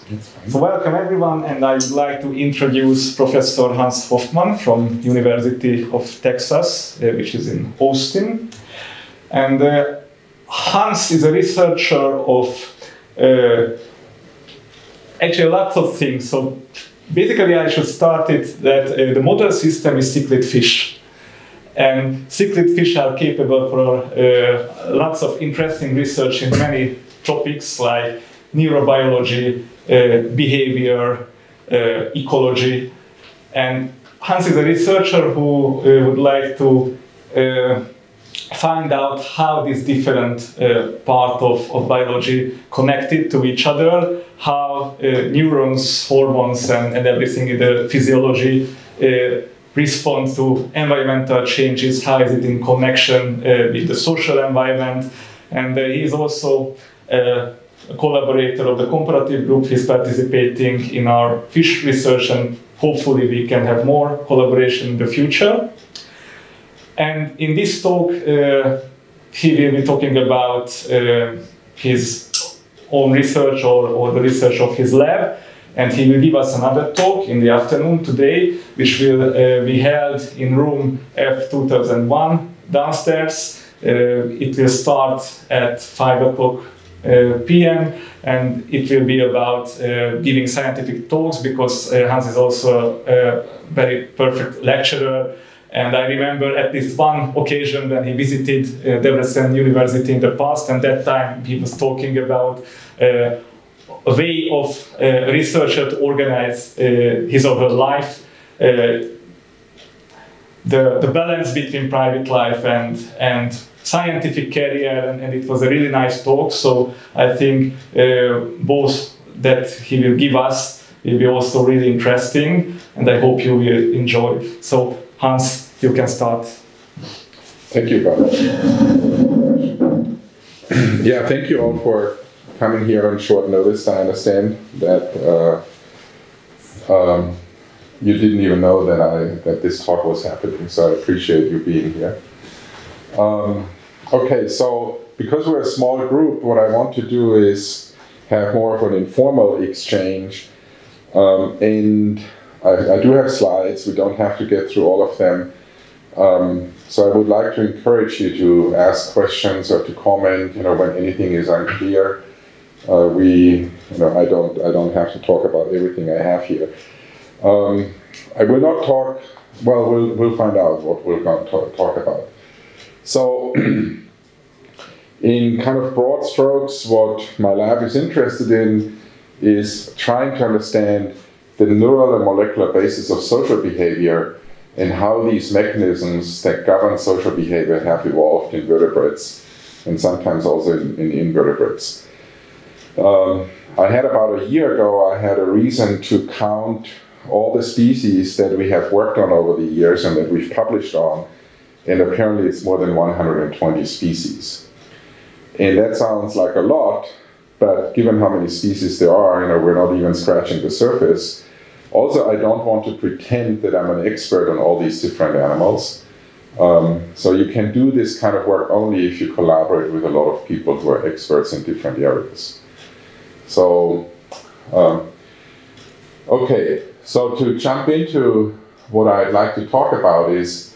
So welcome everyone, and I would like to introduce Professor Hans Hofmann from University of Texas, which is in Austin. And Hans is a researcher of actually lots of things. So basically I should start it that the model system is cichlid fish. And cichlid fish are capable for lots of interesting research in many topics like neurobiology, behavior, ecology. And Hans is a researcher who would like to find out how these different parts of biology connected to each other, how neurons, hormones, and everything in the physiology respond to environmental changes, how is it in connection with the social environment. And he is also a collaborator of the comparative group. He's participating in our fish research, and hopefully we can have more collaboration in the future. And in this talk, he will be talking about his own research or the research of his lab. And he will give us another talk in the afternoon today, which will be held in room F2001 downstairs. It will start at 5 o'clock p.m. and it will be about giving scientific talks, because Hans is also a very perfect lecturer. And I remember at least one occasion when he visited Debrecen University in the past, and that time he was talking about a way of a researcher to organize his or her life, the balance between private life and scientific career, and it was a really nice talk. So I think both that he will give us will be also really interesting, and I hope you will enjoy. So Hans, you can start. Thank you, Bob. Yeah, thank you all for coming here on short notice. I understand that you didn't even know that this talk was happening, so I appreciate you being here. Okay, so because we're a small group, what I want to do is have more of an informal exchange. And I do have slides. We don't have to get through all of them. So I would like to encourage you to ask questions or to comment, when anything is unclear. I don't have to talk about everything I have here. I will not talk. Well, we'll find out what we're going to talk about. So, in kind of broad strokes, what my lab is interested in is trying to understand the neural and molecular basis of social behavior and how these mechanisms that govern social behavior have evolved in vertebrates and sometimes also in invertebrates. I had about a year ago, I had a reason to count all the species that we have worked on over the years and that we've published on, and apparently it's more than 120 species. And that sounds like a lot, but given how many species there are, we're not even scratching the surface. Also, I don't want to pretend that I'm an expert on all these different animals. So you can do this kind of work only if you collaborate with a lot of people who are experts in different areas. So, okay, so to jump into what I'd like to talk about is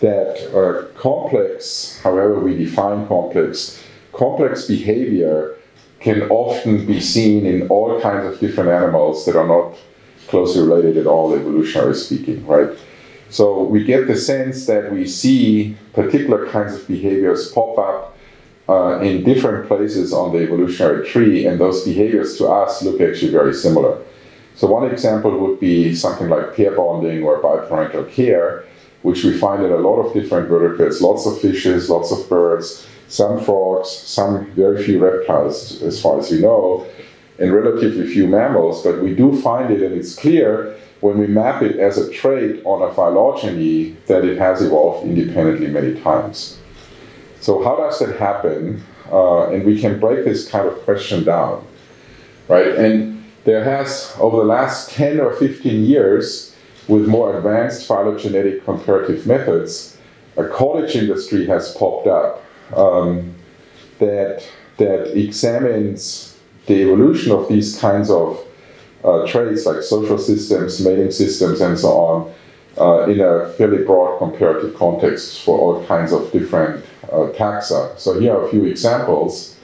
that complex, however we define complex behavior can often be seen in all kinds of different animals that are not closely related at all, evolutionary speaking, right? So we get the sense that we see particular kinds of behaviors pop up in different places on the evolutionary tree, and those behaviors to us look actually very similar. So one example would be something like pair bonding or biparental care, which we find in a lot of different vertebrates, lots of fishes, lots of birds, some frogs, some very few reptiles, as far as we know, and relatively few mammals, but we do find it, and it's clear when we map it as a trait on a phylogeny that it has evolved independently many times. So how does that happen? And we can break this kind of question down, right? And there has, over the last 10 or 15 years, with more advanced phylogenetic comparative methods, a cottage industry has popped up that examines the evolution of these kinds of traits like social systems, mating systems, and so on, in a fairly broad comparative context for all kinds of different taxa. So here are a few examples.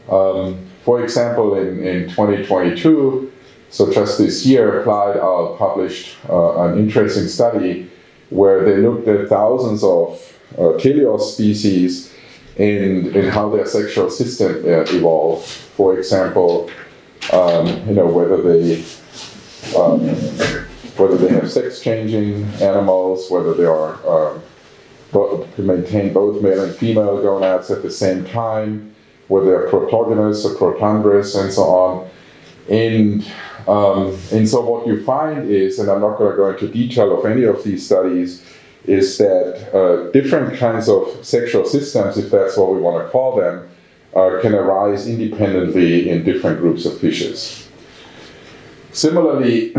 For example, in 2022, so just this year, Applied published an interesting study where they looked at thousands of teleos species and how their sexual system evolved. For example, whether they have sex-changing animals, whether they are to maintain both male and female gonads at the same time, whether they're protogynous or protandrous, and so on. And so what you find is, and I'm not going to go into detail of any of these studies, is that different kinds of sexual systems, if that's what we want to call them, can arise independently in different groups of fishes. Similarly,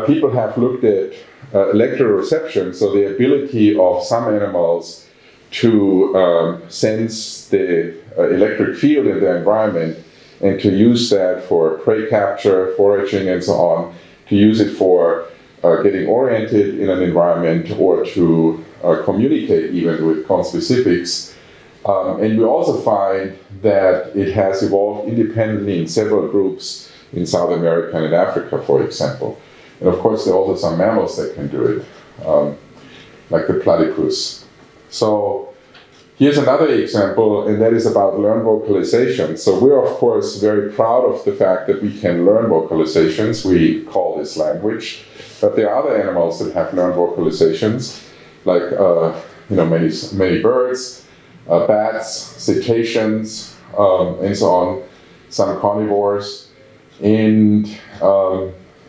people have looked at electroreception, so the ability of some animals to sense the electric field in their environment and to use that for prey capture, foraging, and so on, to use it for getting oriented in an environment or to communicate even with conspecifics. And we also find that it has evolved independently in several groups in South America and in Africa, for example. And of course, there are also some mammals that can do it, like the platypus. So here's another example, and that is about learned vocalization. So we're, of course, very proud of the fact that we can learn vocalizations. We call this language. But there are other animals that have learned vocalizations, like many birds, bats, cetaceans, and so on, some carnivores, and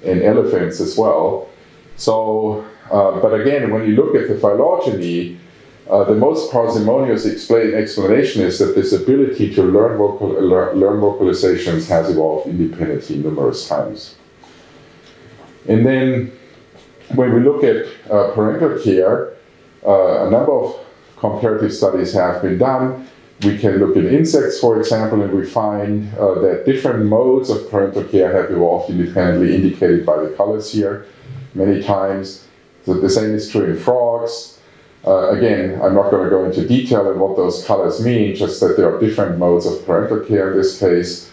elephants as well. So, but again, when you look at the phylogeny, the most parsimonious explanation is that this ability to learn vocalizations has evolved independently numerous times. And then, when we look at parental care, a number of comparative studies have been done. We can look at insects, for example, and we find that different modes of parental care have evolved independently, indicated by the colors here many times. So the same is true in frogs. Again, I'm not going to go into detail on what those colors mean, just that there are different modes of parental care in this case,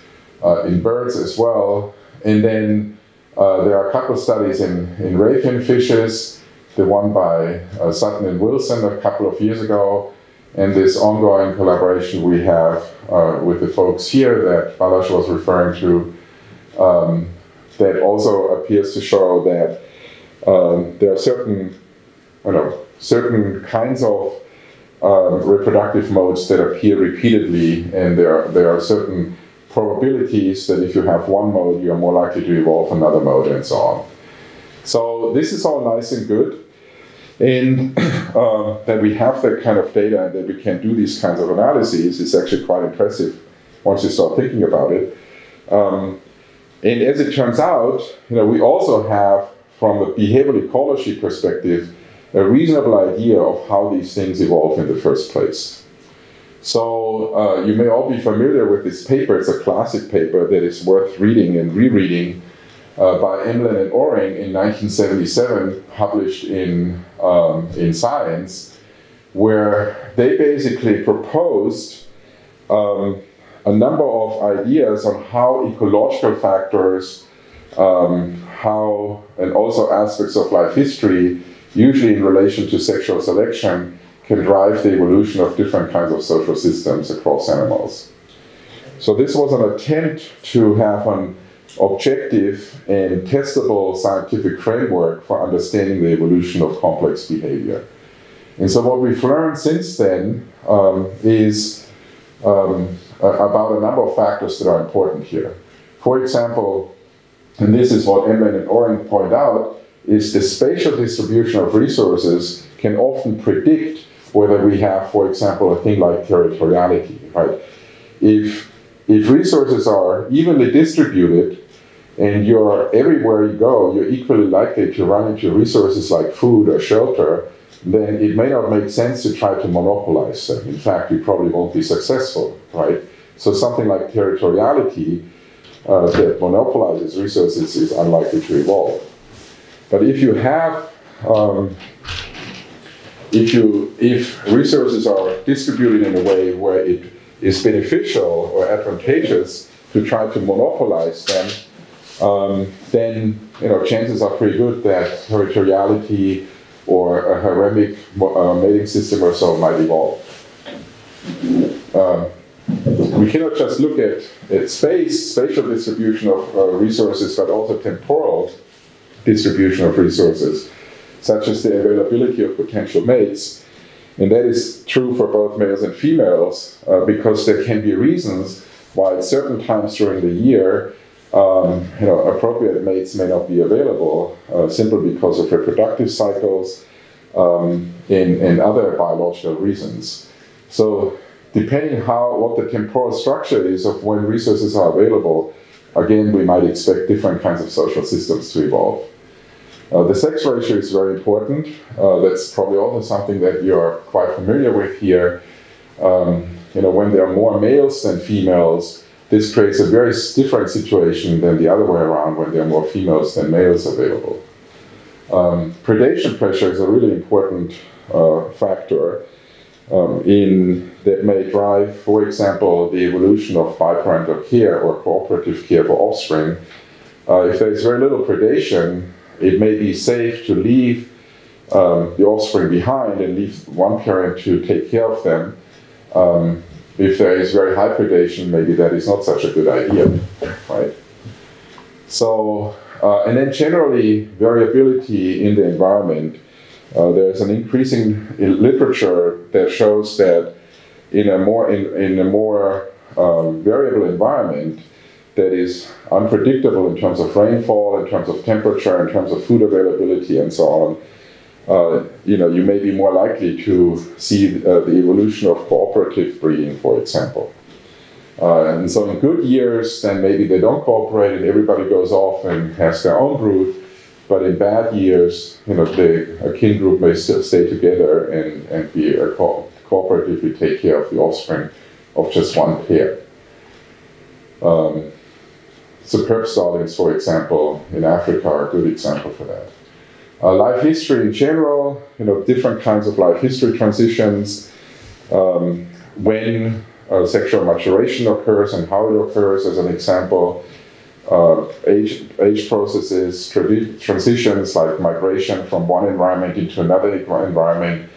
in birds as well. And then there are a couple of studies in rayfin fishes, the one by Sutton and Wilson a couple of years ago, and this ongoing collaboration we have with the folks here that Balázs was referring to, that also appears to show that there are certain kinds of reproductive modes that appear repeatedly, and there are certain probabilities that if you have one mode, you are more likely to evolve another mode, and so on. So this is all nice and good, and that we have that kind of data and that we can do these kinds of analyses is actually quite impressive once you start thinking about it. And as it turns out, we also have, from a behavioral ecology perspective, a reasonable idea of how these things evolve in the first place. So you may all be familiar with this paper. It's a classic paper that is worth reading and rereading by Emlen and Oring in 1977, published in Science, where they basically proposed a number of ideas on how ecological factors, and also aspects of life history, usually in relation to sexual selection, can drive the evolution of different kinds of social systems across animals. So this was an attempt to have an objective and testable scientific framework for understanding the evolution of complex behavior. And so what we've learned since then is about a number of factors that are important here. For example, and this is what Emlen and Oring point out, is the spatial distribution of resources can often predict whether we have, for example, a thing like territoriality, right? If resources are evenly distributed and you're everywhere you go, you're equally likely to run into resources like food or shelter, then it may not make sense to try to monopolize them. In fact, you probably won't be successful, right? So something like territoriality that monopolizes resources is unlikely to evolve. But if you have, if resources are distributed in a way where it is beneficial or advantageous to try to monopolize them, then chances are pretty good that territoriality or a haremic mating system or so might evolve. We cannot just look at spatial distribution of resources, but also temporal distribution of resources, such as the availability of potential mates. And that is true for both males and females, because there can be reasons why at certain times during the year, appropriate mates may not be available, simply because of reproductive cycles and other biological reasons. So depending what the temporal structure is of when resources are available, again, we might expect different kinds of social systems to evolve. The sex ratio is very important. That's probably also something that you're quite familiar with here. When there are more males than females, this creates a very different situation than the other way around when there are more females than males available. Predation pressure is a really important factor that may drive, for example, the evolution of biparental care or cooperative care for offspring. If there's very little predation, it may be safe to leave the offspring behind and leave one parent to take care of them. If there is very high predation, maybe that is not such a good idea, right? So, and then generally variability in the environment. There's an increasing literature that shows that in a more variable environment that is unpredictable in terms of rainfall, in terms of temperature, in terms of food availability, and so on, you may be more likely to see the evolution of cooperative breeding, for example. And so in good years, then maybe they don't cooperate and everybody goes off and has their own brood. But in bad years, a kin group may still stay together and be cooperatively take care of the offspring of just one pair. Superb starlings, for example, in Africa are a good example for that. Life history in general, different kinds of life history transitions, when sexual maturation occurs and how it occurs, as an example. Age processes, transitions like migration from one environment into another environment,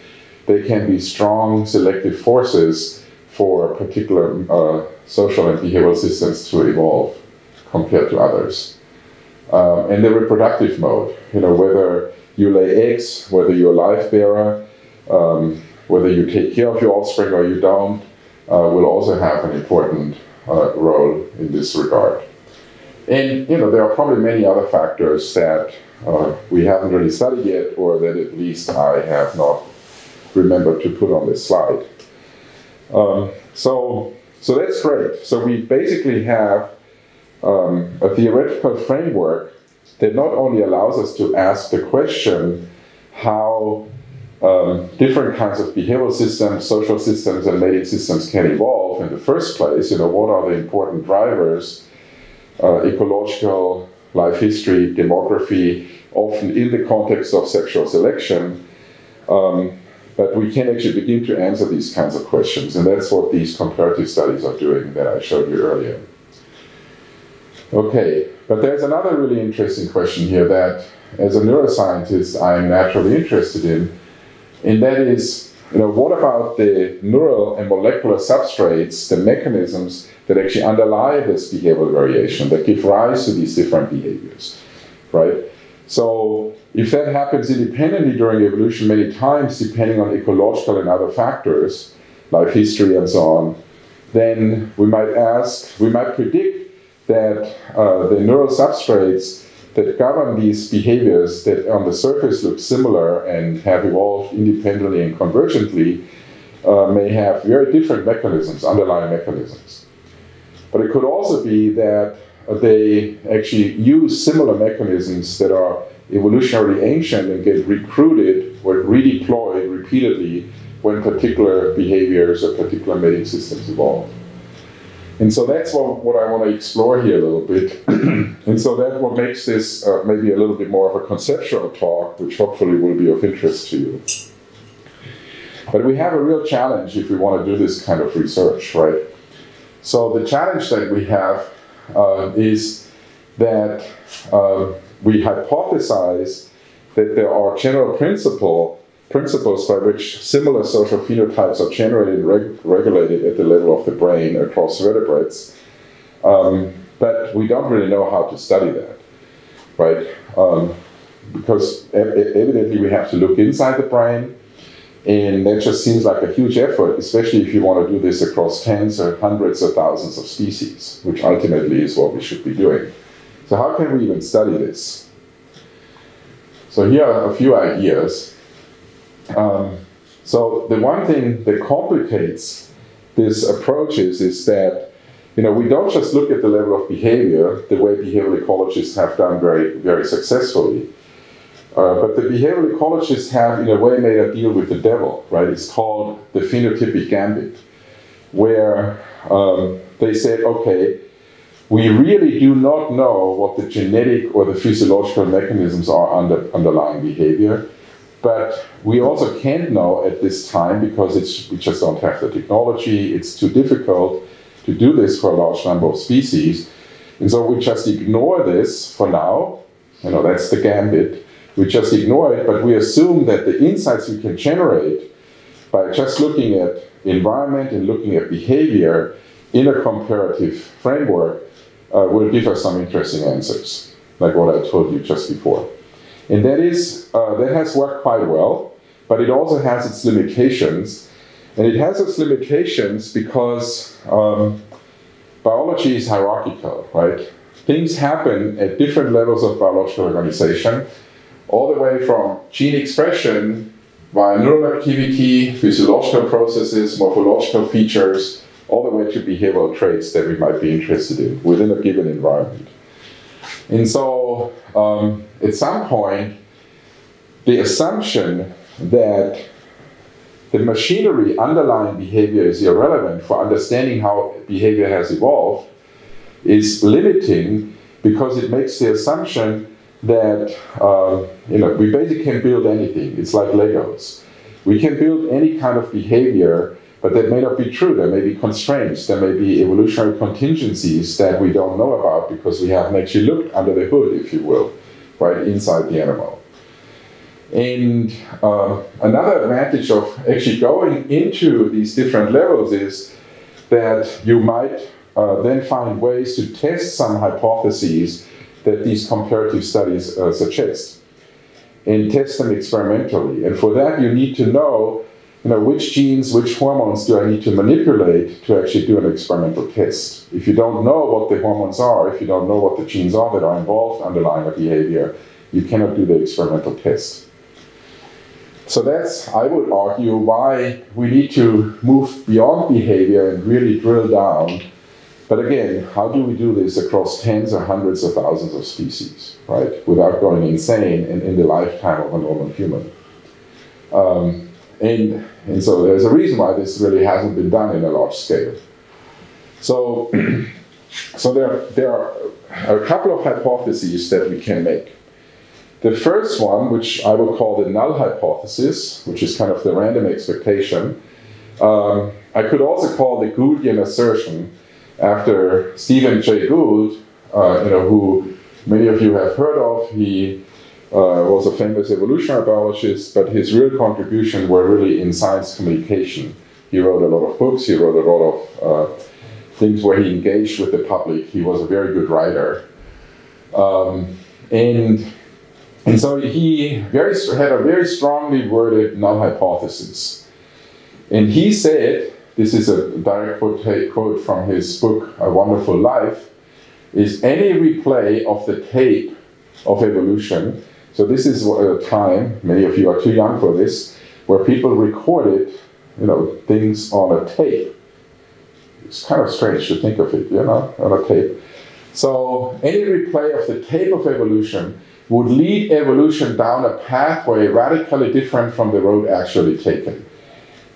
they can be strong selective forces for particular social and behavioral systems to evolve compared to others. And the reproductive mode, whether you lay eggs, whether you're a live bearer, whether you take care of your offspring or you don't, will also have an important role in this regard. And there are probably many other factors that we haven't really studied yet, or that at least I have not remembered to put on this slide. So that's great. So we basically have a theoretical framework that not only allows us to ask the question how different kinds of behavioral systems, social systems, and mating systems can evolve in the first place. What are the important drivers? Ecological, life history, demography, often in the context of sexual selection. But we can actually begin to answer these kinds of questions, and that's what these comparative studies are doing that I showed you earlier. Okay, but there's another really interesting question here that, as a neuroscientist, I'm naturally interested in, and that is, what about the neural and molecular substrates, the mechanisms that actually underlie this behavioral variation, that give rise to these different behaviors, right? So if that happens independently during evolution many times, depending on ecological and other factors, life history and so on, then we might predict that the neural substrates that govern these behaviors that on the surface look similar and have evolved independently and convergently may have very different mechanisms, underlying mechanisms. But it could also be that they actually use similar mechanisms that are evolutionarily ancient and get recruited or redeployed repeatedly when particular behaviors or particular mating systems evolve. And so that's what I want to explore here a little bit. And so that's what makes this maybe a little bit more of a conceptual talk, which hopefully will be of interest to you. But we have a real challenge if we want to do this kind of research, right? So the challenge that we have is that we hypothesize that there are general principles by which similar social phenotypes are generated and regulated at the level of the brain across vertebrates. But we don't really know how to study that, right? Because evidently we have to look inside the brain, and that just seems like a huge effort, especially if you want to do this across tens or hundreds of thousands of species, which ultimately is what we should be doing. So how can we even study this? So here are a few ideas. So the one thing that complicates this approach is that, you know, we don't just look at the level of behavior the way behavioral ecologists have done very, very successfully. But the behavioral ecologists have, in a way, made a deal with the devil, right? It's called the Phenotypic Gambit, where they said, okay, we really do not know what the genetic or the physiological mechanisms are underlying behavior, but we also can't know at this time because we just don't have the technology. It's too difficult to do this for a large number of species. And so we just ignore this for now. You know, that's the gambit. We just ignore it, but we assume that the insights we can generate by just looking at environment and looking at behavior in a comparative framework will give us some interesting answers, like what I told you just before. And that has worked quite well, but it also has its limitations. And it has its limitations because biology is hierarchical, right? Things happen at different levels of biological organization, all the way from gene expression via neural activity, physiological processes, morphological features, all the way to behavioral traits that we might be interested in within a given environment. And so, at some point, the assumption that the machinery underlying behavior is irrelevant for understanding how behavior has evolved is limiting, because it makes the assumption that we basically can build anything. It's like Legos. We can build any kind of behavior, but that may not be true. There may be constraints. There may be evolutionary contingencies that we don't know about because we haven't actually looked under the hood, if you will, right, inside the animal. And another advantage of actually going into these different levels is that you might then find ways to test some hypotheses that these comparative studies suggest, and test them experimentally. And for that, you need to know, which genes, which hormones do I need to manipulate to actually do an experimental test. If you don't know what the hormones are, if you don't know what the genes are that are involved underlying a behavior, you cannot do the experimental test. So that's, I would argue, why we need to move beyond behavior and really drill down. But again, how do we do this across tens or hundreds of thousands of species, right? Without going insane and in the lifetime of a normal human. And so there's a reason why this really hasn't been done in a large scale. So there are a couple of hypotheses that we can make. The first one, which I would call the Null Hypothesis, which is kind of the random expectation, I could also call the Gouldian assertion, after Stephen Jay Gould, who many of you have heard of. He was a famous evolutionary biologist, but his real contributions were really in science communication. He wrote a lot of books, he wrote a lot of things where he engaged with the public. He was a very good writer. And so he had a very strongly worded null hypothesis. And he said, this is a direct quote from his book, A Wonderful Life, is any replay of the tape of evolution. So this is a time, many of you are too young for this, where people recorded, things on a tape. It's kind of strange to think of it, on a tape. So any replay of the tape of evolution would lead evolution down a pathway radically different from the road actually taken.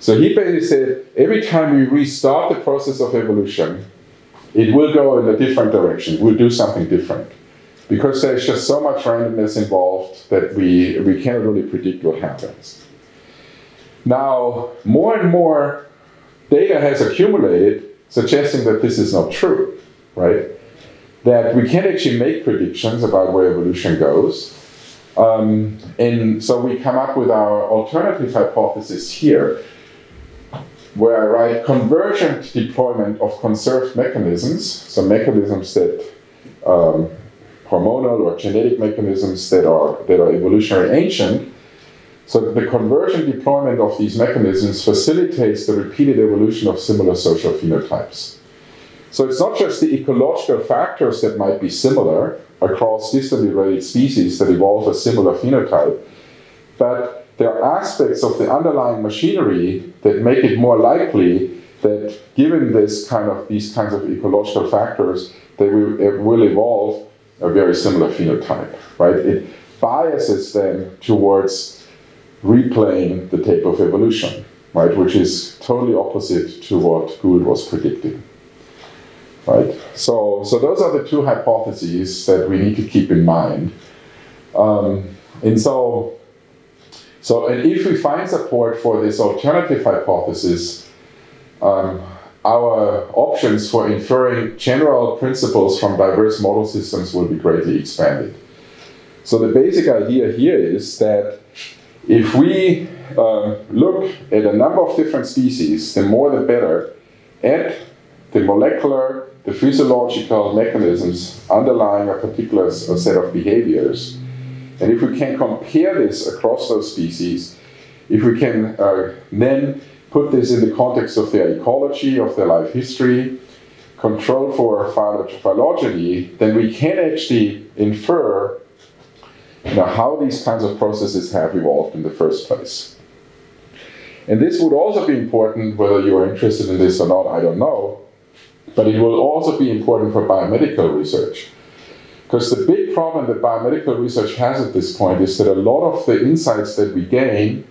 So he basically said, every time we restart the process of evolution, it will go in a different direction. It will do something different. Because there's just so much randomness involved that we can't really predict what happens. Now, more and more data has accumulated suggesting that this is not true, right? That we can't actually make predictions about where evolution goes. And so we come up with our alternative hypothesis here, where I write convergent deployment of conserved mechanisms, so mechanisms that hormonal or genetic mechanisms that are evolutionary ancient. So the convergent deployment of these mechanisms facilitates the repeated evolution of similar social phenotypes. So it's not just the ecological factors that might be similar across distantly related species that evolve a similar phenotype, but there are aspects of the underlying machinery that make it more likely that given these kinds of ecological factors, they will evolve a very similar phenotype, right? It biases them towards replaying the tape of evolution, right? Which is totally opposite to what Gould was predicting, right? So those are the two hypotheses that we need to keep in mind. And if we find support for this alternative hypothesis, our options for inferring general principles from diverse model systems will be greatly expanded. So the basic idea here is that if we look at a number of different species, the more the better, at the molecular, the physiological mechanisms underlying a particular set of behaviors, and if we can compare this across those species, if we can then put this in the context of their ecology, of their life history, control for phylogeny, then we can actually infer how these kinds of processes have evolved in the first place. And this would also be important, whether you are interested in this or not, I don't know, but it will also be important for biomedical research. Because the big problem that biomedical research has at this point is that a lot of the insights that we gain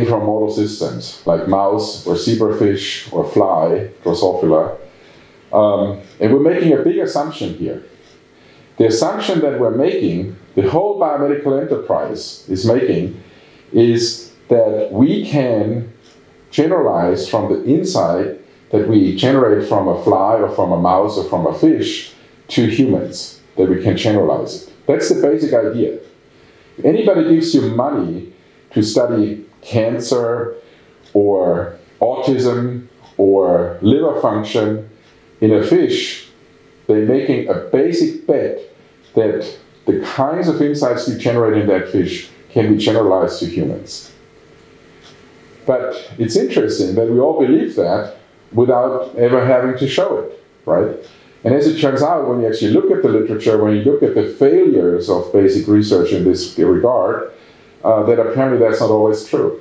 from model systems, like mouse or zebrafish or fly, Drosophila. And we're making a big assumption here. The assumption that we're making, the whole biomedical enterprise is making, is that we can generalize from the insight that we generate from a fly or from a mouse or from a fish to humans, that we can generalize it. That's the basic idea. If anybody gives you money to study cancer or autism or liver function in a fish, they're making a basic bet that the kinds of insights we generate in that fish can be generalized to humans. But it's interesting that we all believe that without ever having to show it, right? And as it turns out, when you actually look at the literature, when you look at the failures of basic research in this regard, that apparently that's not always true.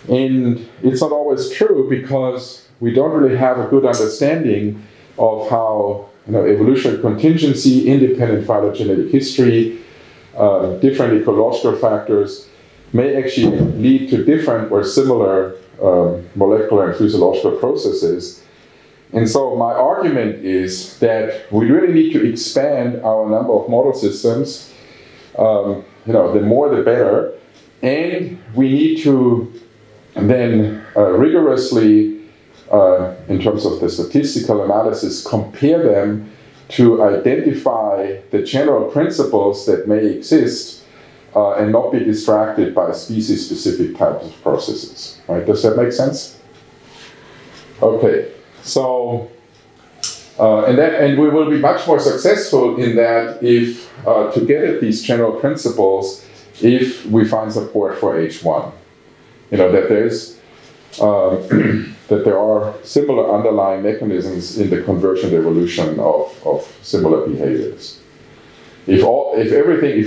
And it's not always true because we don't really have a good understanding of how evolutionary contingency, independent phylogenetic history, different ecological factors may actually lead to different or similar molecular and physiological processes. And so my argument is that we really need to expand our number of model systems. The more the better. And we need to then rigorously, in terms of the statistical analysis, compare them to identify the general principles that may exist and not be distracted by species-specific types of processes. Right? Does that make sense? Okay. So, and we will be much more successful in that if, to get at these general principles, if we find support for H1. That there's, that there are similar underlying mechanisms in the convergent evolution of similar behaviors. If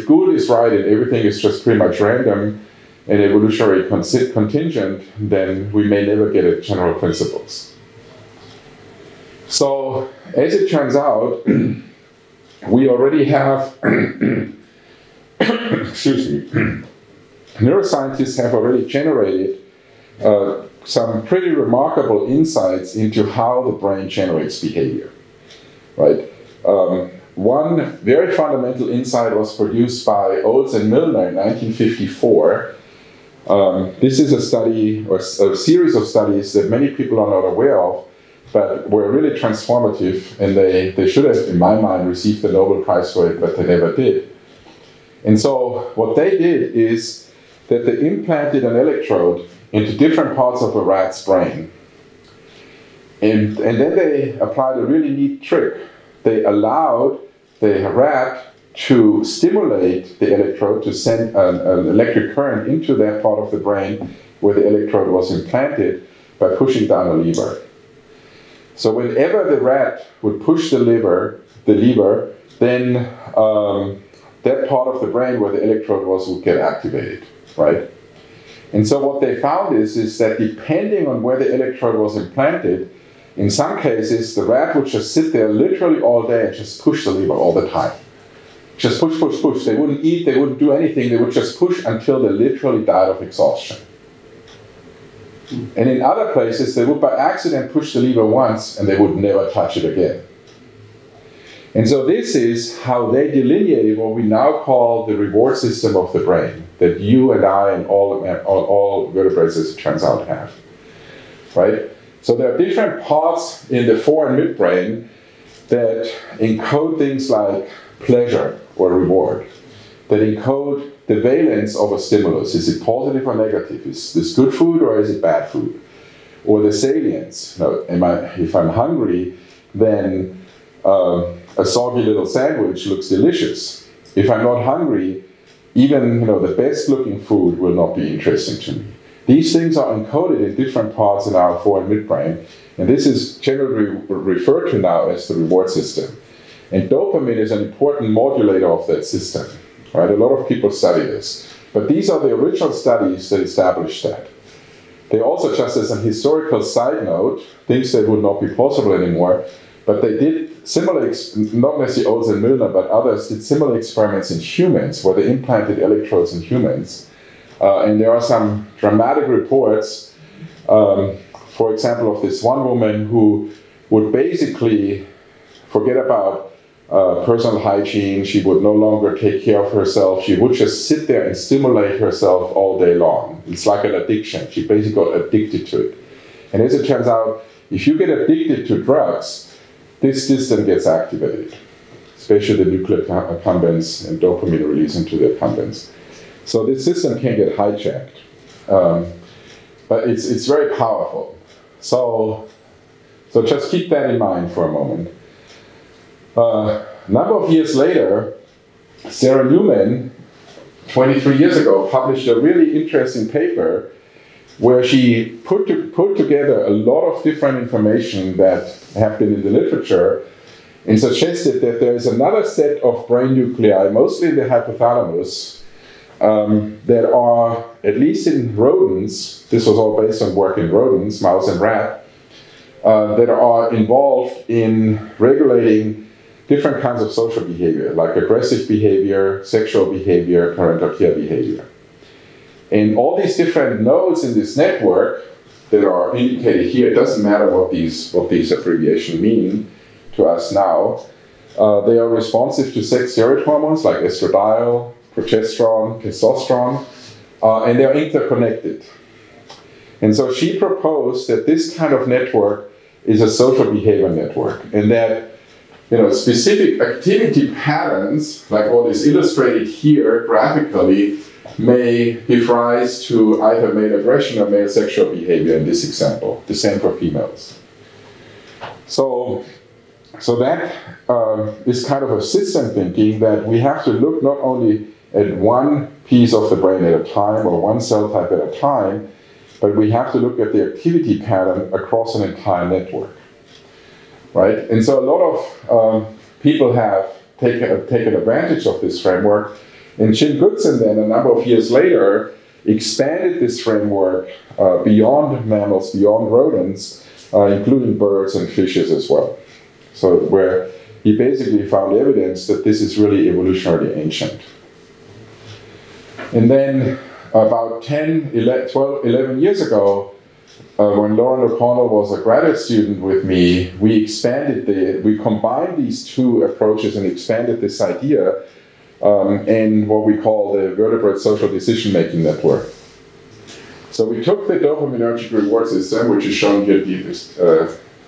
Gould is right and everything is just pretty much random and evolutionary contingent, then we may never get at general principles. So, as it turns out, we already have, excuse me, neuroscientists have already generated some pretty remarkable insights into how the brain generates behavior, right? One very fundamental insight was produced by Olds and Milner in 1954. This is a study, or a series of studies that many people are not aware of, but were really transformative, and they should have, in my mind, received the Nobel Prize for it, but they never did. And so what they did is that they implanted an electrode into different parts of a rat's brain. And then they applied a really neat trick. They allowed the rat to stimulate the electrode, to send an electric current into that part of the brain where the electrode was implanted by pushing down a lever. So whenever the rat would push the lever, then that part of the brain where the electrode was would get activated, right? And so what they found is that depending on where the electrode was implanted, in some cases the rat would just sit there literally all day and just push the lever all the time. Just push, push, push. They wouldn't eat, they wouldn't do anything, they would just push until they literally died of exhaustion. And in other places, they would by accident push the lever once and they would never touch it again. And so this is how they delineated what we now call the reward system of the brain, that you and I and all vertebrates, as it turns out, have, right? So there are different parts in the fore and midbrain that encode things like pleasure or reward, that encode the valence of a stimulus. Is it positive or negative? Is this good food or is it bad food? Or the salience. Now, if I'm hungry, then a soggy little sandwich looks delicious. If I'm not hungry, even the best looking food will not be interesting to me. These things are encoded in different parts in our fore and midbrain, and this is generally referred to now as the reward system. And dopamine is an important modulator of that system. Right? A lot of people study this. But these are the original studies that established that. They also, just as a historical side note, things that would not be possible anymore, but they did similar, not necessarily Olds and Milner, but others did similar experiments in humans, where they implanted electrodes in humans. And there are some dramatic reports, for example, of this one woman who would basically forget about personal hygiene. She would no longer take care of herself. She would just sit there and stimulate herself all day long. It's like an addiction. She basically got addicted to it. And as it turns out, if you get addicted to drugs, this system gets activated, especially the nuclear accumbens and dopamine release into the accumbens. So this system can get hijacked. But it's very powerful. So just keep that in mind for a moment. A number of years later, Sarah Newman, 23 years ago, published a really interesting paper where she put together a lot of different information that have been in the literature and suggested that there is another set of brain nuclei, mostly in the hypothalamus, that are, at least in rodents, this was all based on work in rodents, mouse and rat, that are involved in regulating different kinds of social behavior, like aggressive behavior, sexual behavior, parental care behavior. And all these different nodes in this network that are indicated here, it doesn't matter what these abbreviations mean to us now, they are responsive to sex steroid hormones like estradiol, progesterone, testosterone, and they're interconnected. And so she proposed that this kind of network is a social behavior network, and that specific activity patterns, like what is illustrated here graphically, may give rise to either male aggression or male sexual behavior in this example. The same for females. So that is kind of a system thinking, that we have to look not only at one piece of the brain at a time or one cell type at a time, but we have to look at the activity pattern across an entire network. Right? And so a lot of people have taken advantage of this framework. And Jim Goodson then, a number of years later, expanded this framework beyond mammals, beyond rodents, including birds and fishes as well. So where he basically found evidence that this is really evolutionarily ancient. And then about 10, 11 years ago, when Lauren O'Connell was a graduate student with me, we combined these two approaches and expanded this idea in what we call the vertebrate social decision-making network. So we took the dopaminergic reward system, which is shown here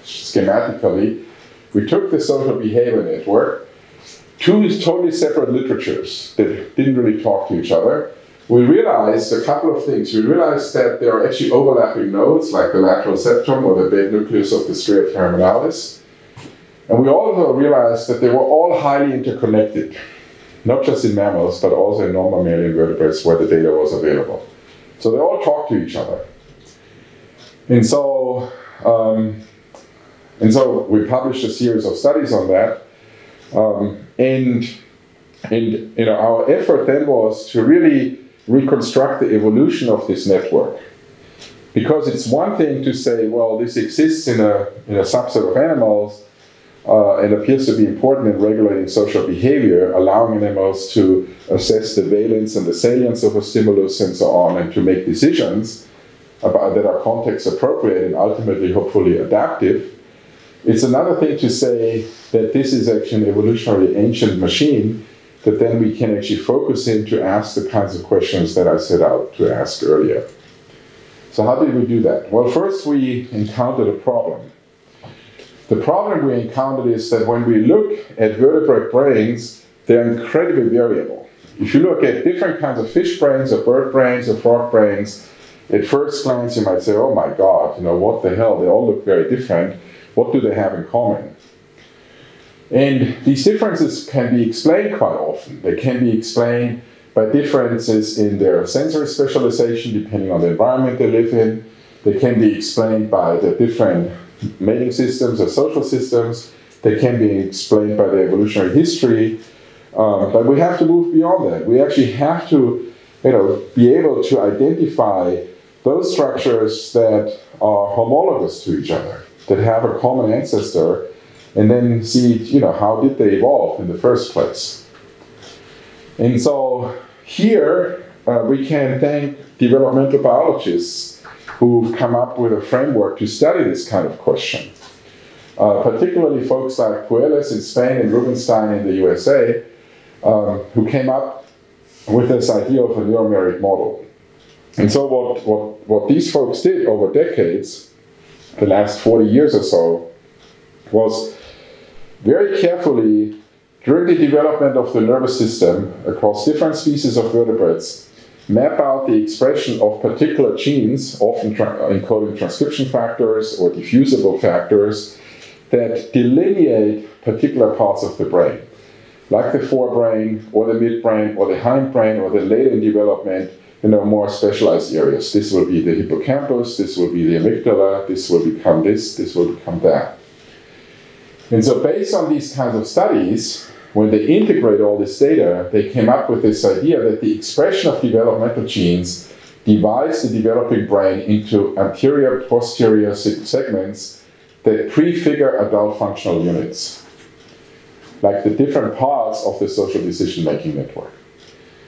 schematically. We took the social behavior network, two totally separate literatures that didn't really talk to each other. We realized a couple of things. We realized that there are actually overlapping nodes, like the lateral septum or the base nucleus of the stria terminalis. And we also realized that they were all highly interconnected, not just in mammals, but also in non-mammalian vertebrates where the data was available. So they all talk to each other. And so we published a series of studies on that. And our effort then was to really reconstruct the evolution of this network. Because it's one thing to say, well, this exists in a subset of animals and appears to be important in regulating social behavior, allowing animals to assess the valence and the salience of a stimulus and so on, and to make decisions about that are context appropriate and ultimately, hopefully, adaptive. It's another thing to say that this is actually an evolutionary ancient machine that then we can actually focus in to ask the kinds of questions that I set out to ask earlier. So how did we do that? Well, first we encountered a problem. The problem we encountered is that when we look at vertebrate brains, they're incredibly variable. If you look at different kinds of fish brains or bird brains or frog brains, at first glance you might say, oh my God, what the hell, they all look very different. What do they have in common? And these differences can be explained quite often. They can be explained by differences in their sensory specialization depending on the environment they live in. They can be explained by the different mating systems or social systems. They can be explained by the evolutionary history. But we have to move beyond that. We actually have to be able to identify those structures that are homologous to each other, that have a common ancestor, and then see, how did they evolve in the first place. And so here we can thank developmental biologists who've come up with a framework to study this kind of question. Particularly folks like Puelles in Spain and Rubinstein in the USA, who came up with this idea of a neuromeric model. And so what these folks did over decades, the last 40 years or so, was very carefully, during the development of the nervous system across different species of vertebrates, map out the expression of particular genes, often encoding transcription factors or diffusible factors, that delineate particular parts of the brain, like the forebrain, or the midbrain, or the hindbrain, or the later in development, more specialized areas. This will be the hippocampus, this will be the amygdala, this will become this will become that. And so based on these kinds of studies, when they integrate all this data, they came up with this idea that the expression of developmental genes divides the developing brain into anterior, posterior segments that prefigure adult functional units, like the different parts of the social decision-making network,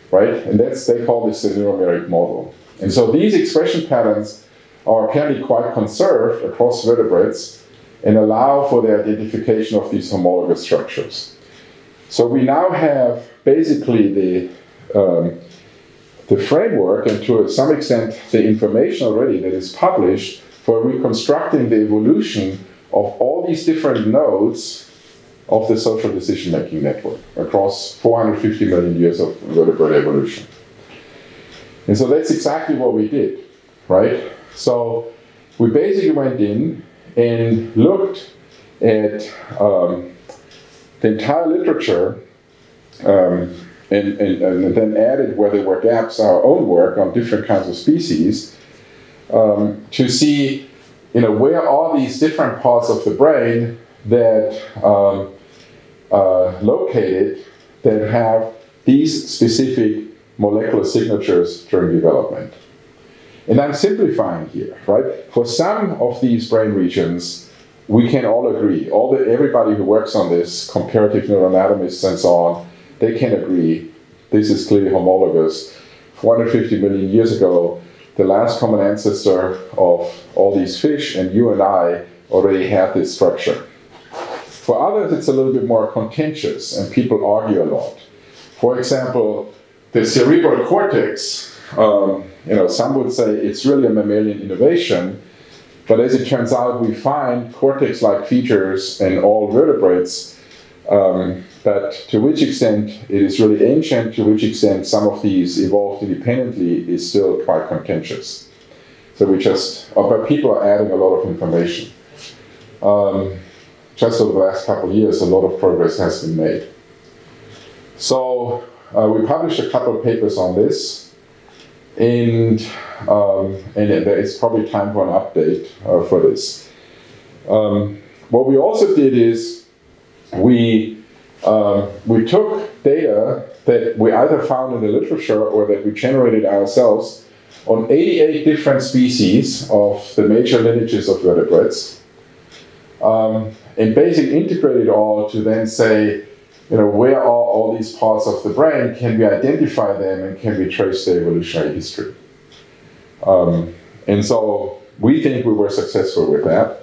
right? And they call this the neuromeric model. And so these expression patterns are apparently quite conserved across vertebrates and allow for the identification of these homologous structures. So we now have basically the framework and to some extent the information already that is published for reconstructing the evolution of all these different nodes of the social decision-making network across 450 million years of vertebrate evolution. And so that's exactly what we did, right? So we basically went in and looked at the entire literature and then added where there were gaps, our own work on different kinds of species to see, where are these different parts of the brain that located that have these specific molecular signatures during development. And I'm simplifying here, right? For some of these brain regions, we can all agree, everybody who works on this, comparative neuroanatomists and so on, they can agree this is clearly homologous. 450 million years ago, the last common ancestor of all these fish, and you and I already have this structure. For others, it's a little bit more contentious, and people argue a lot. For example, the cerebral cortex, some would say it's really a mammalian innovation, but as it turns out, we find cortex-like features in all vertebrates, but to which extent it is really ancient, to which extent some of these evolved independently is still quite contentious. So but people are adding a lot of information. Just over the last couple of years, a lot of progress has been made. So we published a couple of papers on this, and it's probably time for an update for this. What we also did is we took data that we either found in the literature or that we generated ourselves on 88 different species of the major lineages of vertebrates, and basically integrate it all to then say, where are all these parts of the brain? Can we identify them, and can we trace their evolutionary history? And so we think we were successful with that.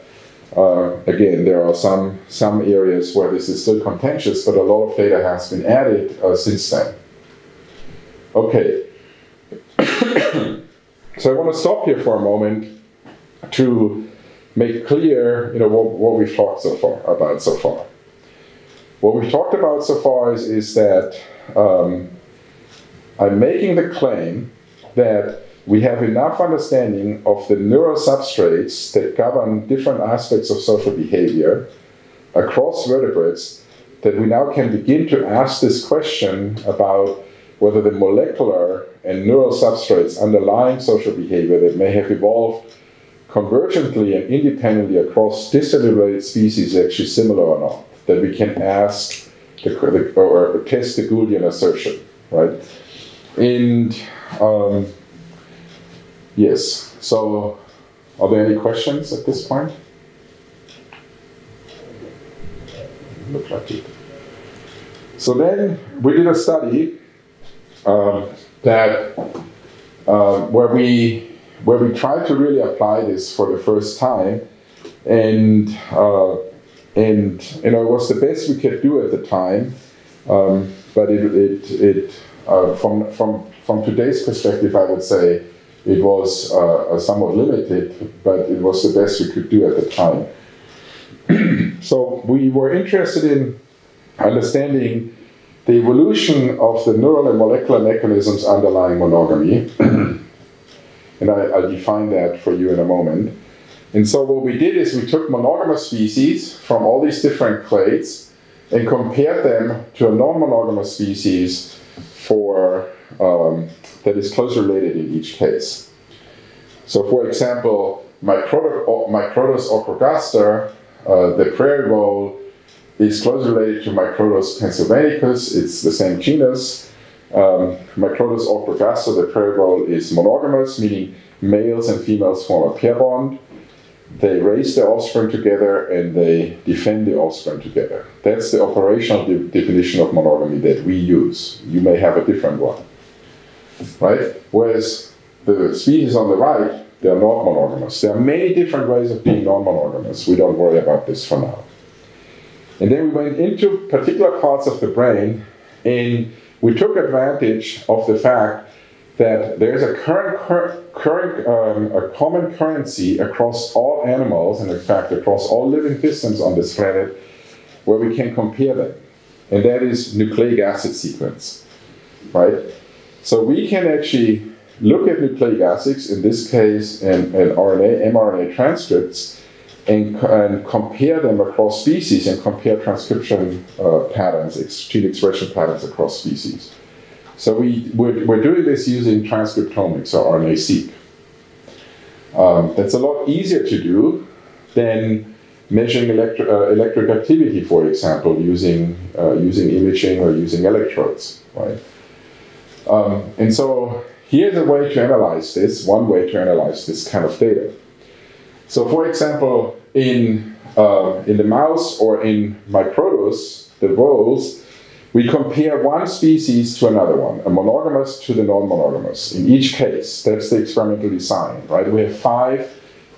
Again, there are some areas where this is still contentious, but a lot of data has been added since then. Okay. So I want to stop here for a moment to make clear, what we've talked about so far. What we've talked about so far is that I'm making the claim that we have enough understanding of the neurosubstrates that govern different aspects of social behavior across vertebrates that we now can begin to ask this question about whether the molecular and neural substrates underlying social behavior that may have evolved convergently and independently across distantly related species is actually similar or not. That we can ask or test the Gouldian assertion, right? And yes, so are there any questions at this point? Look like it. So then we did a study where we tried to really apply this for the first time, and it was the best we could do at the time, but from today's perspective, I would say it was somewhat limited, but it was the best we could do at the time. So we were interested in understanding the evolution of the neural and molecular mechanisms underlying monogamy, and I'll define that for you in a moment. And so what we did is we took monogamous species from all these different clades and compared them to a non-monogamous species that is closely related in each case. So for example, Microtus ocrogaster, the prairie vole, is closely related to Microtus pennsylvanicus. It's the same genus. Microtus ocrogaster, the prairie vole, is monogamous, meaning males and females form a pair bond. They raise their offspring together and they defend the offspring together. That's the operational definition of monogamy that we use. You may have a different one, right? Whereas the species on the right, they are not monogamous. There are many different ways of being non-monogamous. We don't worry about this for now. And then we went into particular parts of the brain, and we took advantage of the fact that there's a common currency across all animals, and in fact across all living systems on this planet, where we can compare them. And that is nucleic acid sequence, right? So we can actually look at nucleic acids, in this case, and RNA, mRNA transcripts, and compare them across species and compare transcription patterns, gene expression patterns across species. So we're doing this using transcriptomics or RNA-seq. That's a lot easier to do than measuring electric activity, for example, using imaging or using electrodes, right? And so here's a way to analyze this, one way to analyze this kind of data. So for example, in the mouse or in Microtus, the voles, we compare one species to another one, a monogamous to the non-monogamous. In each case, that's the experimental design, right? We have 5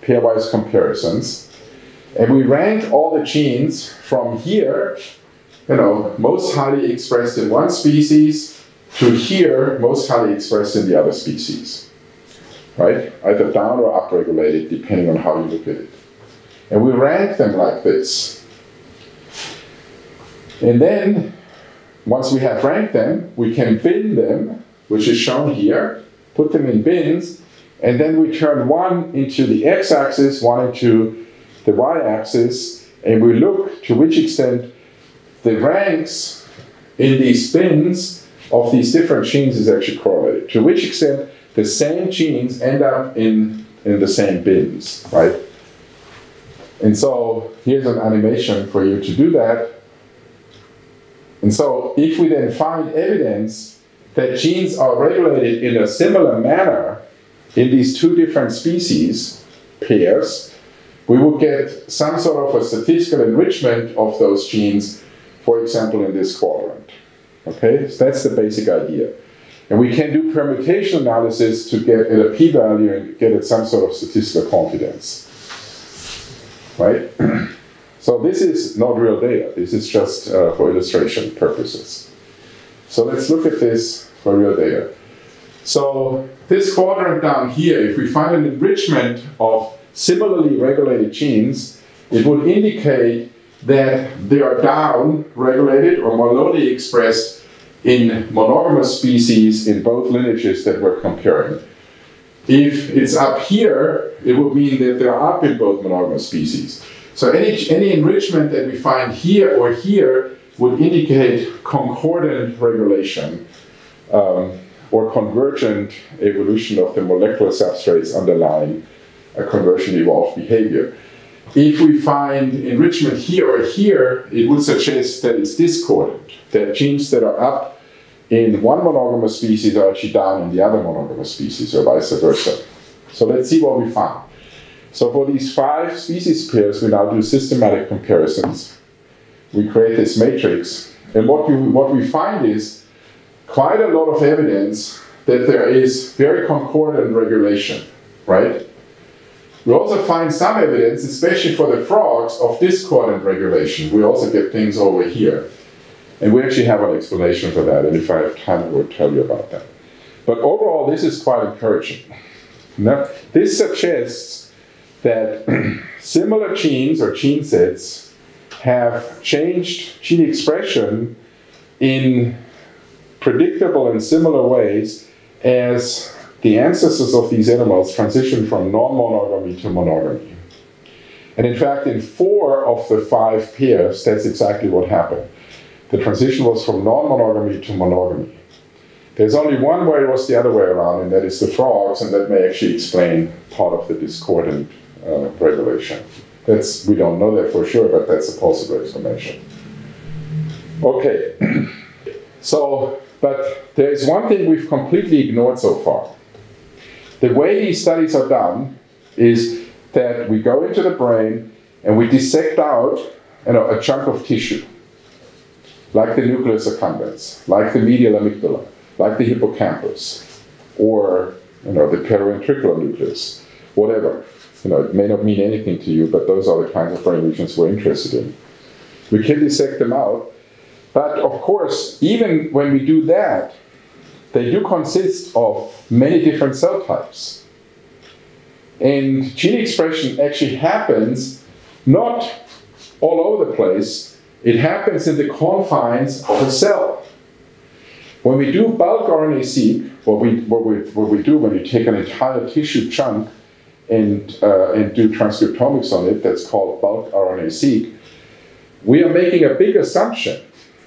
pairwise comparisons, and we rank all the genes from here, most highly expressed in one species, to here, most highly expressed in the other species, right? Either down or upregulated, depending on how you look at it. And we rank them like this. And then, once we have ranked them, we can bin them, which is shown here, put them in bins, and then we turn one into the x-axis, one into the y-axis, and we look to which extent the ranks in these bins of these different genes is actually correlated. To which extent the same genes end up in the same bins, right? And so here's an animation for you to do that. And so if we then find evidence that genes are regulated in a similar manner in these 2 different species pairs, we would get some sort of a statistical enrichment of those genes, for example, in this quadrant. Okay, so that's the basic idea. And we can do permutation analysis to get at a p-value and get at some sort of statistical confidence. Right? So this is not real data. This is just for illustration purposes. So let's look at this for real data. So this quadrant down here, if we find an enrichment of similarly regulated genes, it would indicate that they are down-regulated or more lowly expressed in monogamous species in both lineages that we're comparing. If it's up here, it would mean that they're up in both monogamous species. So any enrichment that we find here or here would indicate concordant regulation or convergent evolution of the molecular substrates underlying a convergent evolved behavior. If we find enrichment here or here, it would suggest that it's discordant, that genes that are up in one monogamous species are actually down in the other monogamous species, or vice versa. So let's see what we found. So for these 5 species pairs, we now do systematic comparisons. We create this matrix, and what we find is quite a lot of evidence that there is very concordant regulation, right? We also find some evidence, especially for the frogs, of discordant regulation. We also get things over here. And we actually have an explanation for that, and if I have time, I will tell you about that. But overall, this is quite encouraging. Now, this suggests that similar genes or gene sets have changed gene expression in predictable and similar ways as the ancestors of these animals transition from non-monogamy to monogamy. And in fact, in 4 of the 5 pairs, that's exactly what happened. The transition was from non-monogamy to monogamy. There's only one where it was the other way around, and that is the frogs, and that may actually explain part of the discordant regulation. We don't know that for sure, but that's a possible explanation. Okay, but there is one thing we've completely ignored so far. The way these studies are done is that we go into the brain and we dissect out a chunk of tissue, like the nucleus accumbens, like the medial amygdala, like the hippocampus, or the periventricular nucleus, whatever. It may not mean anything to you, but those are the kinds of brain regions we're interested in. We can dissect them out, but of course, even when we do that, they do consist of many different cell types. And gene expression actually happens not all over the place, it happens in the confines of a cell. When we do bulk RNA-seq, what we do when you take an entire tissue chunk and do transcriptomics on it, that's called bulk RNA-seq, we are making a big assumption.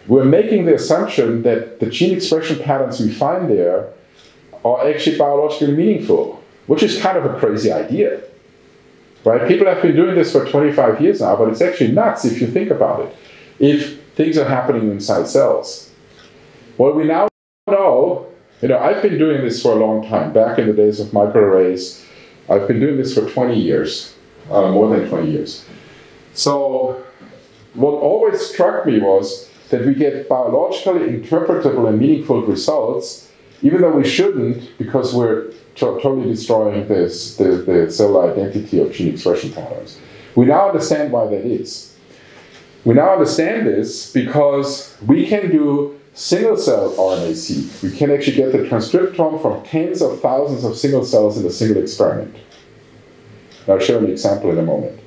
We're making the assumption that the gene expression patterns we find there are actually biologically meaningful, which is kind of a crazy idea, right? People have been doing this for 25 years now, but it's actually nuts if you think about it. If things are happening inside cells. Well, we now know, I've been doing this for a long time, back in the days of microarrays. I've been doing this for 20 years, more than 20 years. So what always struck me was that we get biologically interpretable and meaningful results, even though we shouldn't, because we're totally destroying the cellular identity of gene expression patterns. We now understand why that is. We now understand this because we can do single-cell RNA-seq. We can actually get the transcriptome from tens of thousands of single cells in a single experiment. I'll show an example in a moment.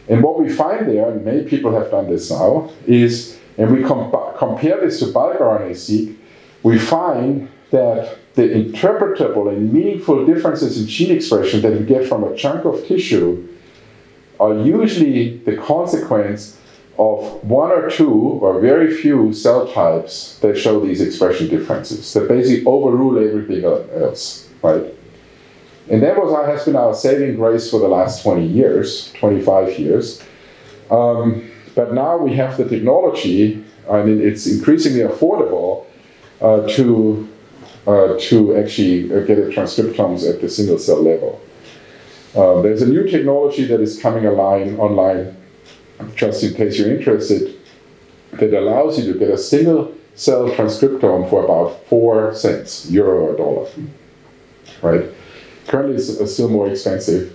And what we find there, and many people have done this now, is, and we compare this to bulk RNA-seq, we find that the interpretable and meaningful differences in gene expression that we get from a chunk of tissue are usually the consequence of one or two or very few cell types that show these expression differences, that basically overrule everything else, right? And that has been our saving grace for the last 20 years, 25 years. But now we have the technology, I mean, it's increasingly affordable to actually get the transcriptomes at the single cell level. There's a new technology that is coming online, just in case you're interested, that allows you to get a single cell transcriptome for about 4 cents, euro or dollar, right? Currently it's still more expensive,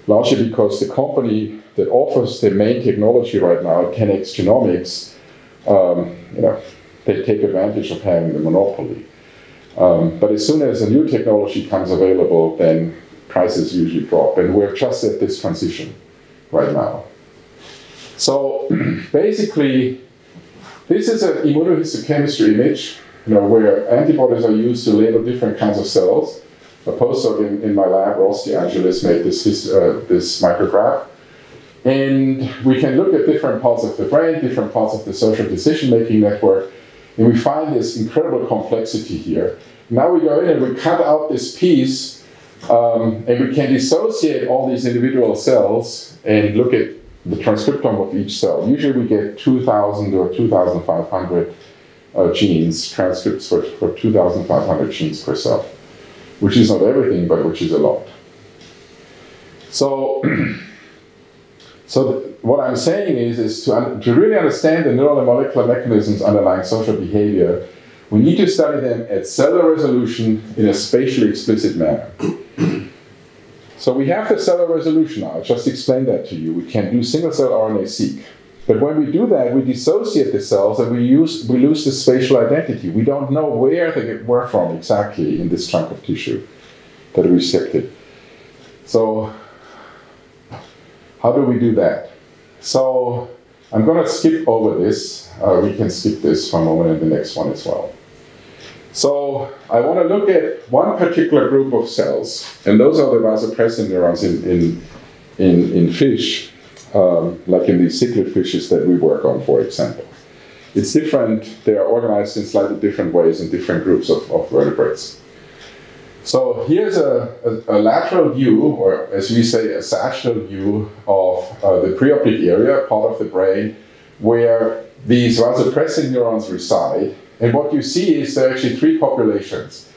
largely because the company that offers the main technology right now, 10x Genomics, they take advantage of having the monopoly. But as soon as a new technology comes available, then prices usually drop, and we're just at this transition right now. So basically, this is an immunohistochemistry image, where antibodies are used to label different kinds of cells. A postdoc in my lab, Ross DeAngelis, made this micrograph. And we can look at different parts of the brain, different parts of the social decision-making network, and we find this incredible complexity here. Now we go in and we cut out this piece, and we can dissociate all these individual cells and look at the transcriptome of each cell. Usually we get 2,000 or 2,500 genes, transcripts for 2,500 genes per cell, which is not everything, but which is a lot. So what I'm saying is to really understand the neural and molecular mechanisms underlying social behavior, we need to study them at cellular resolution in a spatially explicit manner. So we have the cellular resolution now. I just explained that to you. We can do single-cell RNA-seq. But when we do that, we dissociate the cells and we lose the spatial identity. We don't know where they were from exactly in this chunk of tissue that we resected. So how do we do that? So I'm going to skip over this. We can skip this for a moment and the next one as well. So I want to look at one particular group of cells, and those are the vasopressin neurons in fish, like in these cichlid fishes that we work on, for example. It's different. They are organized in slightly different ways in different groups of vertebrates. So here's a lateral view, or as we say, a sagittal view of the preoptic area, part of the brain, where these vasopressin neurons reside. And what you see is there are actually 3 populations.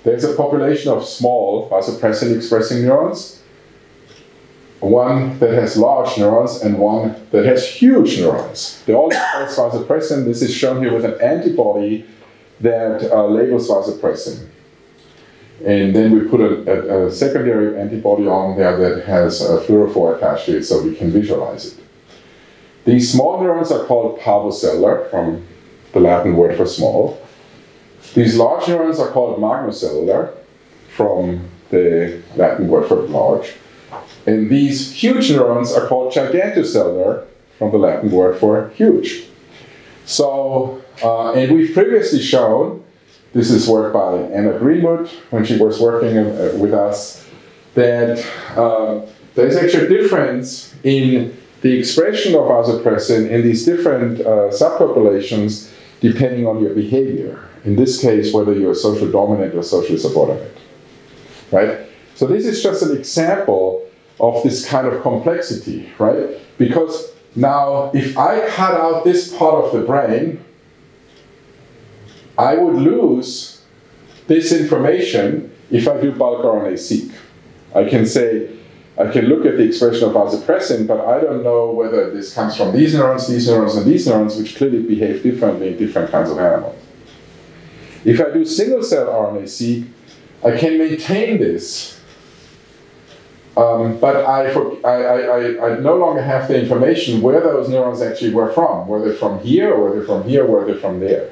There's a population of small vasopressin expressing neurons, one that has large neurons, and one that has huge neurons. They all express vasopressin. This is shown here with an antibody that labels vasopressin. And then we put a secondary antibody on there that has a fluorophore attached to it so we can visualize it. These small neurons are called parvocellular, from the Latin word for small. These large neurons are called magnocellular, from the Latin word for large. And these huge neurons are called gigantocellular, from the Latin word for huge. So, and we've previously shown, this is work by Anna Greenwood, when she was working with us, that there's actually a difference in the expression of vasopressin in these different subpopulations depending on your behavior. In this case, whether you're social dominant or socially subordinate, right? So this is just an example of this kind of complexity, right? Because now, if I cut out this part of the brain, I would lose this information if I do bulk RNA-seq. I can say, I can look at the expression of vasopressin, but I don't know whether this comes from these neurons, and these neurons, which clearly behave differently in different kinds of animals. If I do single-cell RNA-seq, I can maintain this, but I no longer have the information where those neurons actually were from. Were they from here, or were they from here, or were they from there?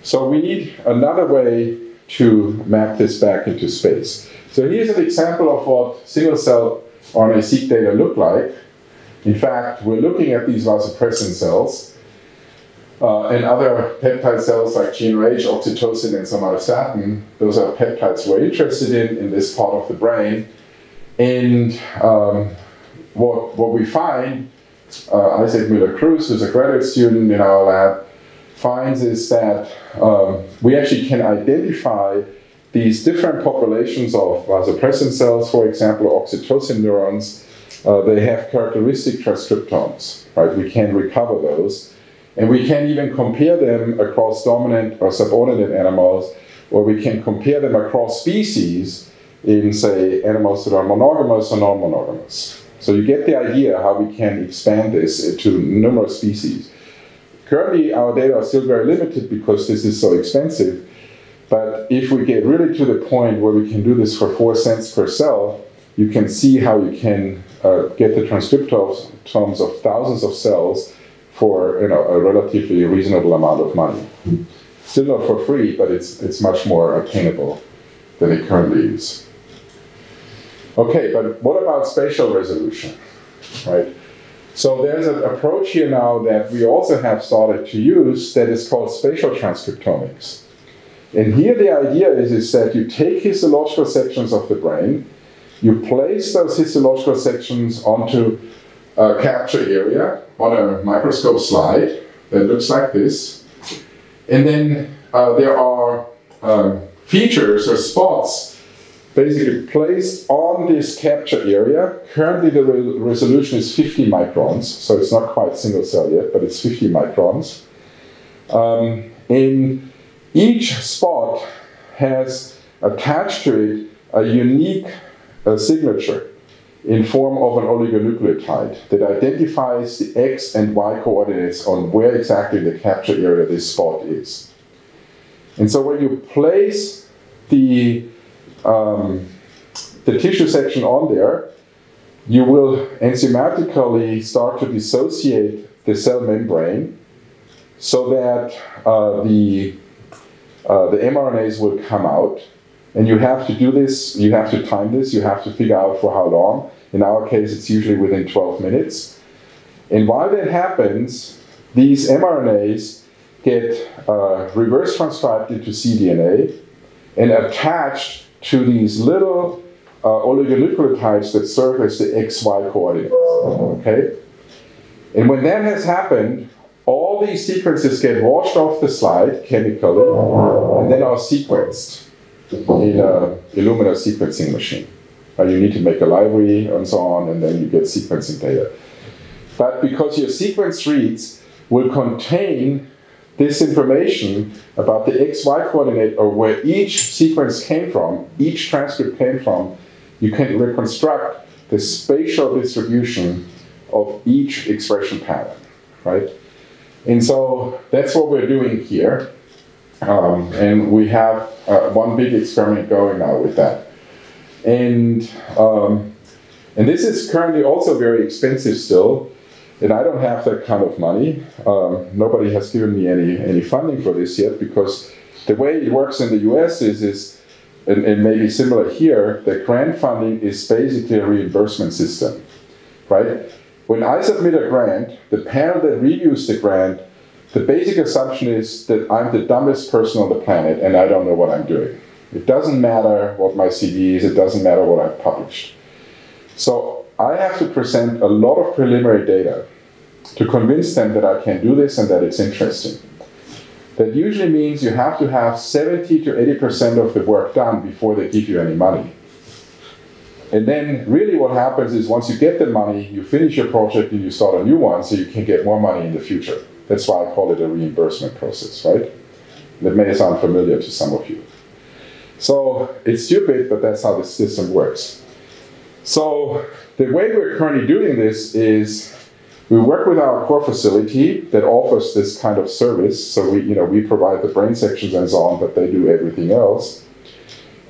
So we need another way to map this back into space. So here's an example of what single-cell RNA-seq data look like. In fact, we're looking at these vasopressin cells and other peptide cells like GnRH, oxytocin, and somatostatin. Those are peptides we're interested in this part of the brain. And what we find, Isaac Miller-Cruz, who's a graduate student in our lab, finds is that we actually can identify these different populations of vasopressin cells, for example, oxytocin neurons. They have characteristic transcriptomes, right? We can recover those. And we can even compare them across dominant or subordinate animals, or we can compare them across species in, say, animals that are monogamous or non-monogamous. So you get the idea how we can expand this to numerous species. Currently, our data are still very limited because this is so expensive. But if we get really to the point where we can do this for 4 cents per cell, you can see how you can get the transcriptomes of thousands of cells for a relatively reasonable amount of money. Still not for free, but it's much more attainable than it currently is. Okay, but what about spatial resolution, right? So there's an approach here now that we also have started to use that is called spatial transcriptomics. And here the idea is that you take histological sections of the brain, you place those histological sections onto a capture area on a microscope slide that looks like this. And then there are features or spots basically placed on this capture area. Currently the resolution is 50 microns, so it's not quite single cell yet, but it's 50 microns. In each spot has attached to it a unique signature in form of an oligonucleotide that identifies the X and Y coordinates on where exactly the capture area this spot is. And so when you place the tissue section on there, you will enzymatically start to dissociate the cell membrane so that the mRNAs will come out. And you have to do this, you have to time this, you have to figure out for how long. In our case, it's usually within 12 minutes. And while that happens, these mRNAs get reverse transcribed into cDNA and attached to these little oligonucleotides that serve as the XY coordinates, okay? And when that has happened, all these sequences get washed off the slide chemically and then are sequenced in an Illumina sequencing machine. You need to make a library and so on, and then you get sequencing data. But because your sequence reads will contain this information about the XY coordinate or where each sequence came from, each transcript came from, you can reconstruct the spatial distribution of each expression pattern, right? And so that's what we're doing here. And we have one big experiment going now with that. And this is currently also very expensive still, and I don't have that kind of money. Nobody has given me any funding for this yet, because the way it works in the US is and maybe similar here, the grant funding is basically a reimbursement system, right? When I submit a grant, the panel that reviews the grant, the basic assumption is that I'm the dumbest person on the planet and I don't know what I'm doing. It doesn't matter what my CV is, it doesn't matter what I've published. So I have to present a lot of preliminary data to convince them that I can do this and that it's interesting. That usually means you have to have 70 to 80% of the work done before they give you any money. And then really what happens is once you get the money, you finish your project and you start a new one so you can get more money in the future. That's why I call it a reimbursement process, right? That may sound familiar to some of you. So it's stupid, but that's how the system works. So the way we're currently doing this is we work with our core facility that offers this kind of service. So we provide the brain sections and so on, but they do everything else.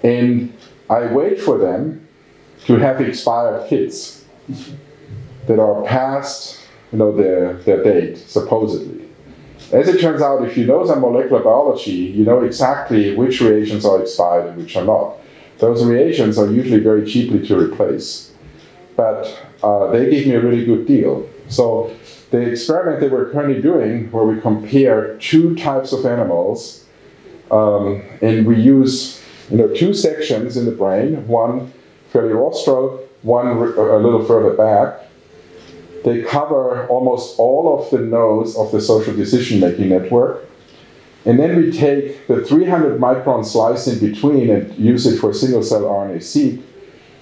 And I wait for them to have expired kids that are past their date, supposedly. As it turns out, if you know some molecular biology, you know exactly which reagents are expired and which are not. Those reagents are usually very cheaply to replace. But they give me a really good deal. So the experiment that we're currently doing, where we compare two types of animals, and we use two sections in the brain, one fairly rostral, one a little further back. They cover almost all of the nodes of the social decision-making network. And then we take the 300 micron slice in between and use it for single-cell RNA-seq.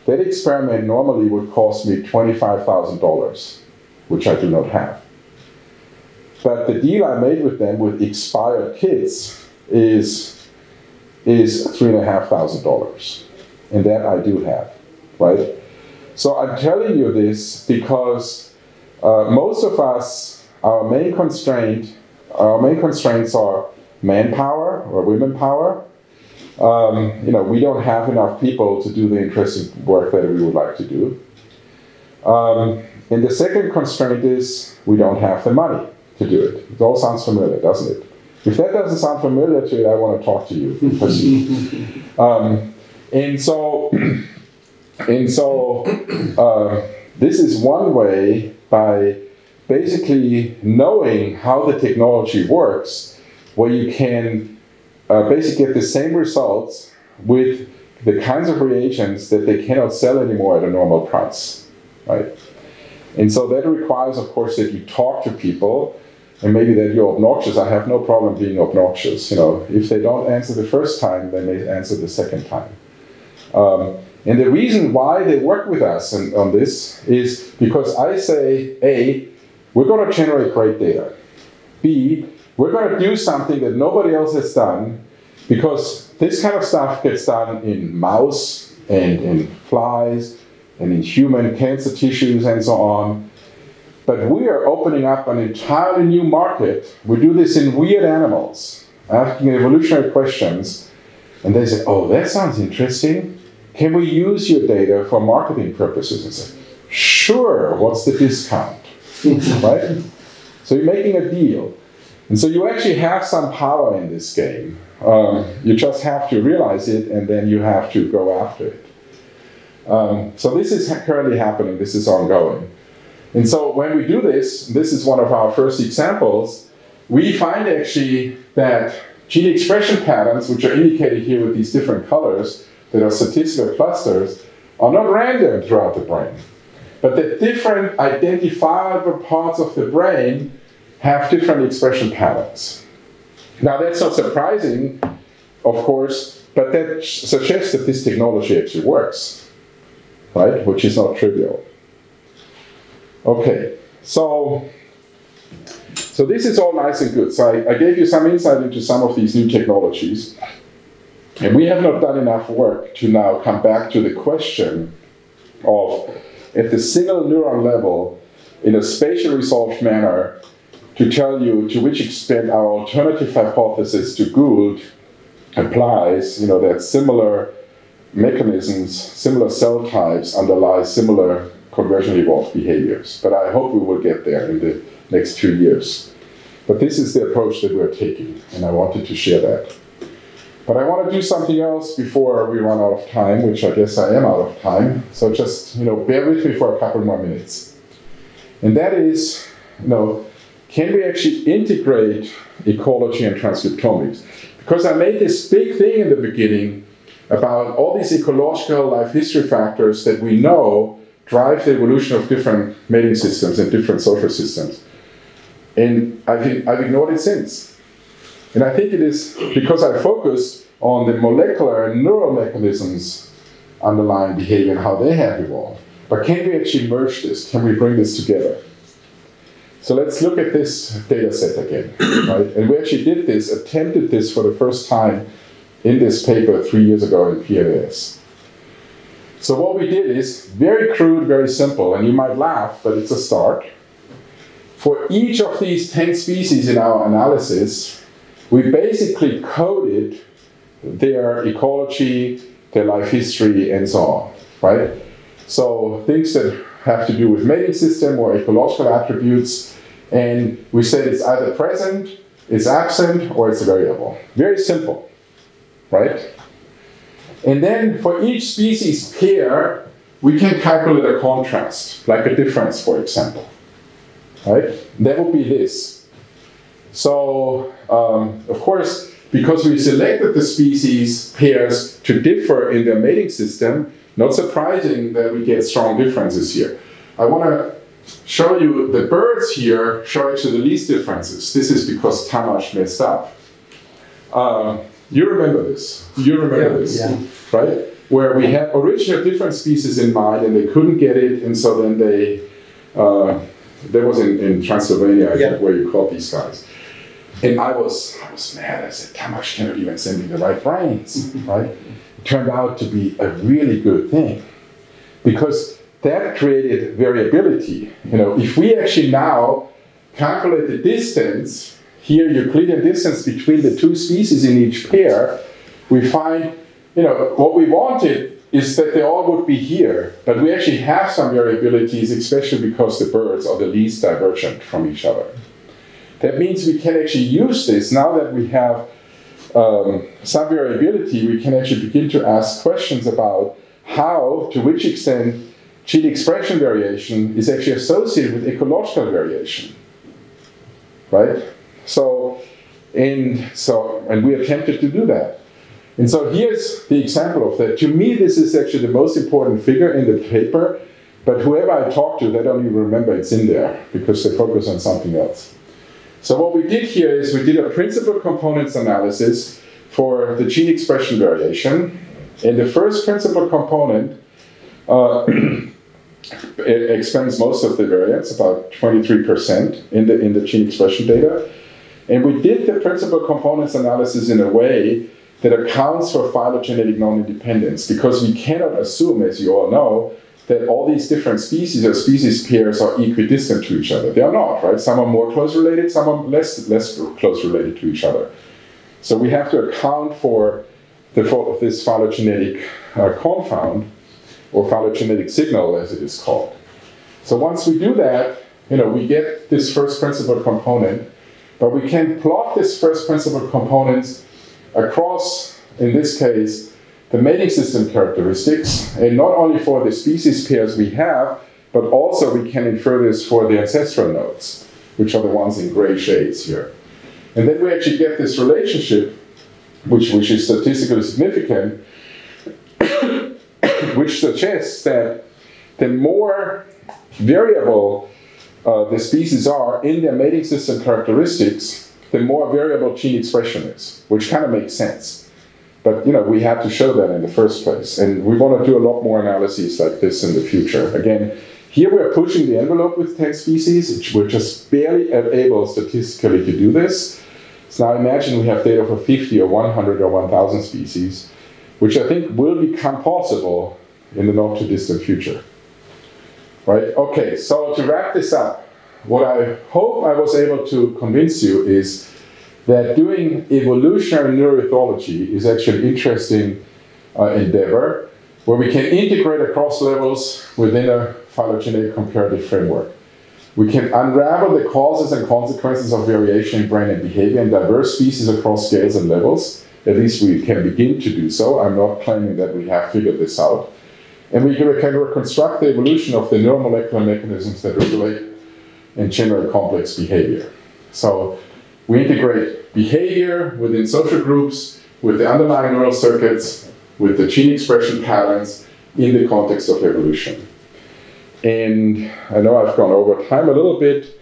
That experiment normally would cost me $25,000, which I do not have. But the deal I made with them with expired kids is $3,500. And that I do have, right? So I'm telling you this because most of us, our main constraints are manpower or women power. We don't have enough people to do the interesting work that we would like to do. And the second constraint is we don't have the money to do it. It all sounds familiar, doesn't it? If that doesn't sound familiar to you, I want to talk to you. This is one way, by basically knowing how the technology works, where you can basically get the same results with the kinds of reagents that they cannot sell anymore at a normal price, right? And so that requires, of course, that you talk to people, and maybe that you're obnoxious. I have no problem being obnoxious. If they don't answer the first time, then they answer the second time. And the reason why they work with us on this is because I say, A, we're going to generate great data. B, we're going to do something that nobody else has done, because this kind of stuff gets done in mouse and in flies and in human cancer tissues and so on. But we are opening up an entirely new market. We do this in weird animals, asking evolutionary questions, and they say, oh, that sounds interesting. Can we use your data for marketing purposes? And say, sure, what's the discount? Right? So you're making a deal. And so you actually have some power in this game. You just have to realize it, and then you have to go after it. So this is currently happening. This is ongoing. And so when we do this, this is one of our first examples, we find actually that gene expression patterns, which are indicated here with these different colors, that are statistical clusters, are not random throughout the brain, but that different identifiable parts of the brain have different expression patterns. Now that's not surprising, of course, but that suggests that this technology actually works, right? Which is not trivial. Okay, so this is all nice and good. So I gave you some insight into some of these new technologies. And we have not done enough work to now come back to the question of, at the single neuron level, in a spatially resolved manner, to tell you to which extent our alternative hypothesis to Gould applies, that similar mechanisms, similar cell types underlie similar convergently evolved behaviors. But I hope we will get there in the next few years. But this is the approach that we're taking, and I wanted to share that. But I want to do something else before we run out of time, which I guess I am out of time. So just, bear with me for a couple more minutes. And that is, can we actually integrate ecology and transcriptomics? Because I made this big thing in the beginning about all these ecological life history factors that we know drive the evolution of different mating systems and different social systems. And I've ignored it since. And I think it is because I focused on the molecular and neural mechanisms underlying behavior and how they have evolved. But can we actually merge this? Can we bring this together? So let's look at this data set again, right? And we actually attempted this for the first time in this paper 3 years ago in PNAS. So what we did is very crude, very simple, and you might laugh, but it's a start. For each of these 10 species in our analysis, we basically coded their ecology, their life history, and so on, right? So things that have to do with mating system or ecological attributes, and we said it's either present, it's absent, or it's a variable. Very simple, right? And then for each species pair, we can calculate a contrast, like a difference, for example, right? That would be this. So, of course, because we selected the species pairs to differ in their mating system, not surprising that we get strong differences here. I want to show you the birds here show actually the least differences. This is because Tamás messed up. You remember this? You remember this, right? Where we had original different species in mind and they couldn't get it, and so then they, that was in Transylvania, I think, where you caught these guys. And I was mad. I said, Tamás cannot even send me the right brains, right? It turned out to be a really good thing because that created variability. You know, if we actually now calculate the distance, here Euclidean distance between the two species in each pair, we find, you know, what we wanted is that they all would be here, but we actually have some variabilities, especially because the birds are the least divergent from each other. That means we can actually use this, now that we have some variability, we can actually begin to ask questions about how, to which extent, gene expression variation is actually associated with ecological variation, right? And we attempted to do that. And so here's the example of that. To me, this is actually the most important figure in the paper, but whoever I talk to, they don't even remember it's in there because they focus on something else. So what we did here is we did a principal components analysis for the gene expression variation. And the first principal component it explains most of the variance, about 23% in the gene expression data. And we did the principal components analysis in a way that accounts for phylogenetic non-independence, because we cannot assume, as you all know, that all these different species or species pairs are equidistant to each other. They are not, right? Some are more close related, some are less close related to each other. So we have to account for this phylogenetic confound, or phylogenetic signal, as it is called. So once we do that, you know, we get this first principal component, but we can plot this first principal component across, in this case, the mating system characteristics, and not only for the species pairs we have, but also we can infer this for the ancestral nodes, which are the ones in gray shades here. And then we actually get this relationship, which is statistically significant, which suggests that the more variable the species are in their mating system characteristics, the more variable gene expression is, which kind of makes sense. But you know, we had to show that in the first place, and we want to do a lot more analyses like this in the future. Again, here we're pushing the envelope with 10 species. We're just barely able statistically to do this. So now imagine we have data for 50 or 100 or 1,000 species, which I think will become possible in the not too distant future. Right? Okay, so to wrap this up, what I hope I was able to convince you is that doing evolutionary neuroethology is actually an interesting endeavor, where we can integrate across levels within a phylogenetic comparative framework. We can unravel the causes and consequences of variation in brain and behavior in diverse species across scales and levels. At least we can begin to do so. I'm not claiming that we have figured this out. And we can reconstruct the evolution of the neuromolecular mechanisms that regulate and generate complex behavior. So we integrate behavior within social groups, with the underlying neural circuits, with the gene expression patterns in the context of evolution. And I know I've gone over time a little bit,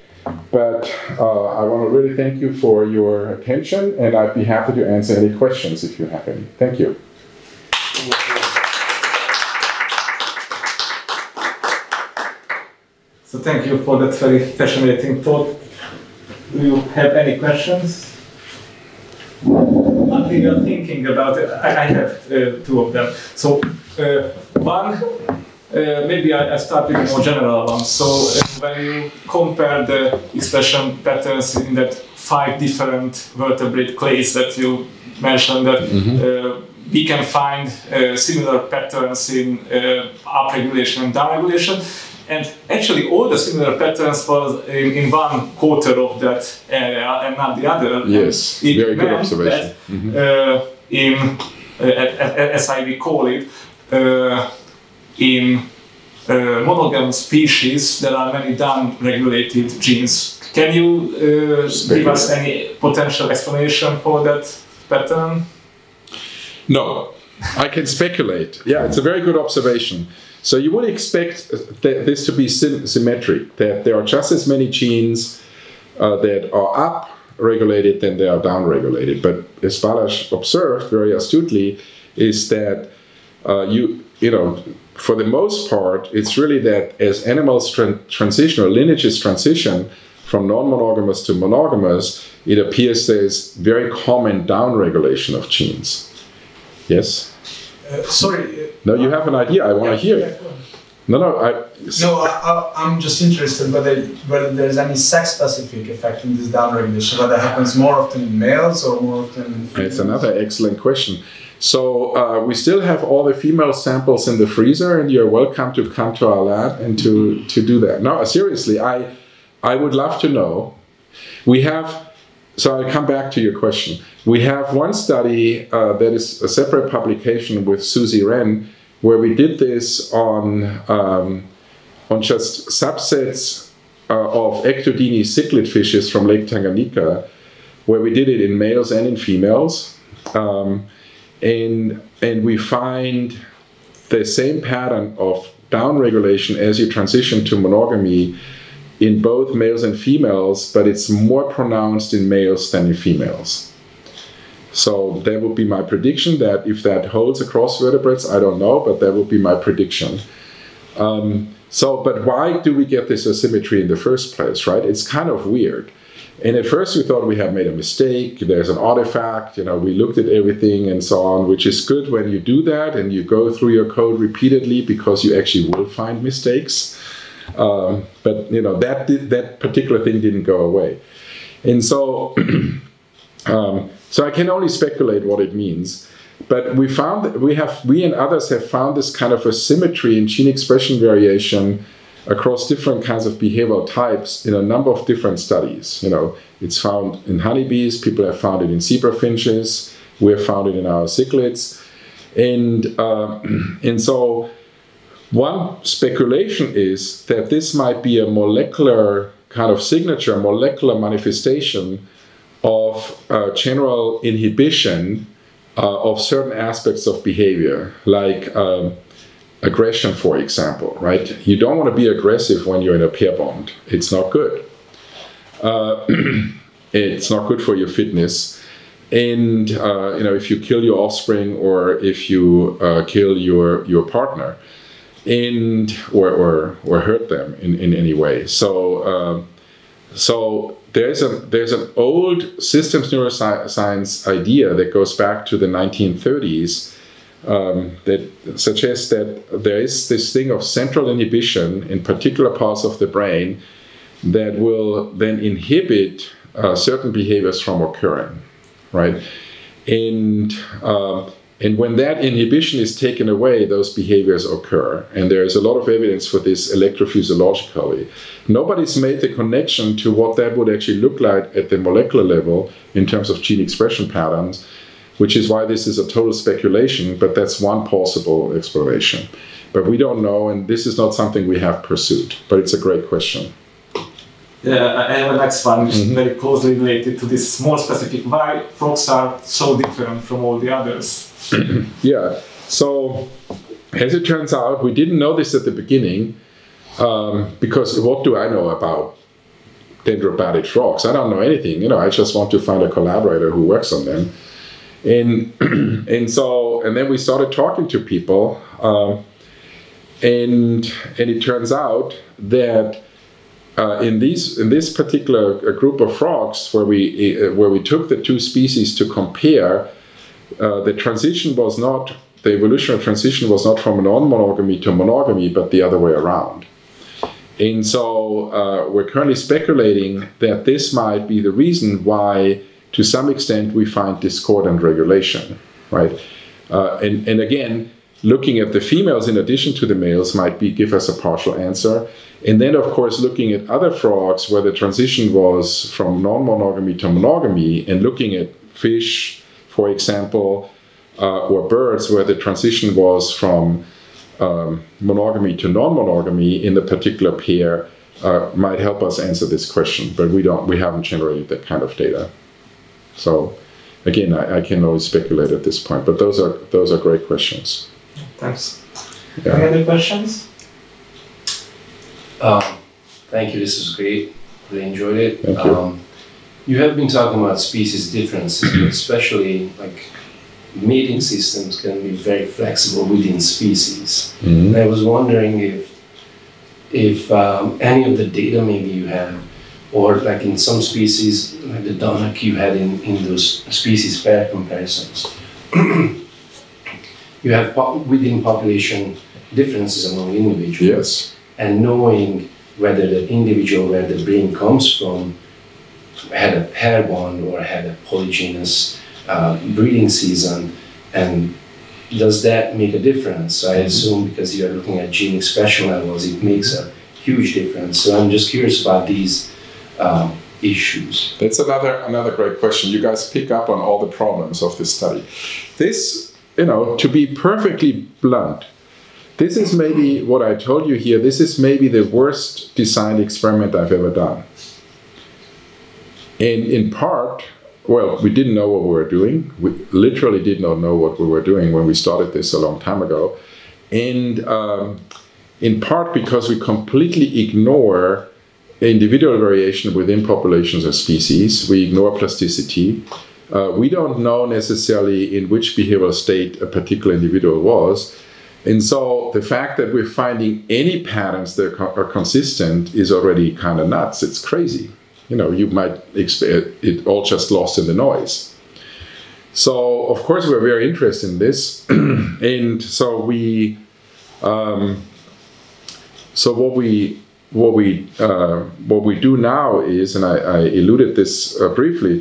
but I want to really thank you for your attention, and I'd be happy to answer any questions if you have any. Thank you. So thank you for that very fascinating talk. Do you have any questions? Until we were thinking about it, I have two of them. So one, maybe I start with a more general one. So when you compare the expression patterns in that 5 different vertebrate clades that you mentioned, that we can find similar patterns in upregulation and downregulation. And actually, all the similar patterns was in one quarter of that area and not the other. Yes, very good observation. That, as I recall it, in monogamous species, there are many down-regulated genes. Can you give us any potential explanation for that pattern? No, I can speculate. Yeah, it's a very good observation. So you would expect this to be symmetric, that there are just as many genes that are up-regulated than they are down-regulated. But as Balázs observed very astutely, is that for the most part, it's really that as animals transition or lineages transition from non-monogamous to monogamous, it appears there's very common down-regulation of genes. Yes? Sorry. No, you have an idea. I want to hear it. I'm just interested whether there's any sex-specific effect in this downregulation, whether it happens more often in males or more often in females. It's another excellent question. So we still have all the female samples in the freezer, and you're welcome to come to our lab and to do that. No, seriously, I would love to know. So I'll come back to your question. We have one study that is a separate publication with Susie Wren, where we did this on just subsets of Ectodini cichlid fishes from Lake Tanganyika, where we did it in males and in females. And we find the same pattern of downregulation as you transition to monogamy in both males and females, but it's more pronounced in males than in females. So that would be my prediction, that if that holds across vertebrates, I don't know, but that would be my prediction. But why do we get this asymmetry in the first place, right? It's kind of weird. And at first we thought we had made a mistake, there's an artifact, we looked at everything and so on, which is good when you do that and you go through your code repeatedly because you actually will find mistakes. But that particular thing didn't go away. And so, so I can only speculate what it means. But we and others have found this kind of a symmetry in gene expression variation across different kinds of behavioral types in a number of different studies. It's found in honeybees, people have found it in zebra finches, we have found it in our cichlids. And so one speculation is that this might be a molecular kind of signature, molecular manifestation of general inhibition of certain aspects of behavior, like aggression, for example, right? You don't want to be aggressive when you're in a pair bond. It's not good. It's not good for your fitness. And if you kill your offspring or if you kill your partner, or hurt them in any way. So there's an old systems neuroscience idea that goes back to the 1930s. That suggests that there is this thing of central inhibition in particular parts of the brain that will then inhibit certain behaviors from occurring, right? And when that inhibition is taken away, those behaviors occur. And there is a lot of evidence for this electrophysiologically. Nobody's made the connection to what that would actually look like at the molecular level in terms of gene expression patterns, which is why this is a total speculation, but that's one possible exploration. But we don't know, and this is not something we have pursued, but it's a great question. Yeah, and the next one is very closely related to this more specific, why frogs are so different from all the others. Yeah, so as it turns out, we didn't know this at the beginning, because what do I know about dendrobatic frogs? I don't know anything, I just want to find a collaborator who works on them. And then we started talking to people, and it turns out that in this particular group of frogs, where we took the two species to compare, the evolutionary transition was not from non-monogamy to monogamy, but the other way around. And so we're currently speculating that this might be the reason why, to some extent, we find discordant regulation, right? And again, looking at the females in addition to the males might give us a partial answer. And then, of course, looking at other frogs where the transition was from non-monogamy to monogamy, and looking at fish, for example, or birds where the transition was from monogamy to non-monogamy in the particular pair, might help us answer this question. But we haven't generated that kind of data. So again, I can only speculate at this point. But those are great questions. Thanks. Yeah. Any other questions? Thank you. This was great. Really enjoyed it. Thank you. You have been talking about species differences, but especially like mating systems can be very flexible within species. Mm-hmm. And I was wondering if any of the data maybe you have, or like in some species, like the Dunnock you had in those species pair comparisons, you have within population differences among individuals. Yes. And knowing whether the individual where the brain comes from had a pair bond or had a polygynous breeding season, and does that make a difference? So I assume because you're looking at gene expression levels, it makes a huge difference. So I'm just curious about these issues. That's another great question. You guys pick up on all the problems of this study. This, to be perfectly blunt, this is maybe what I told you here. This is maybe the worst designed experiment I've ever done. And in part, well, we didn't know what we were doing. We literally did not know what we were doing when we started this a long time ago. And in part because we completely ignore individual variation within populations or species. We ignore plasticity. We don't know necessarily in which behavioral state a particular individual was. And so the fact that we're finding any patterns that are consistent is already kind of nuts. It's crazy. You might expect it all just lost in the noise. So of course we're very interested in this, and so what we do now is, and I alluded this briefly,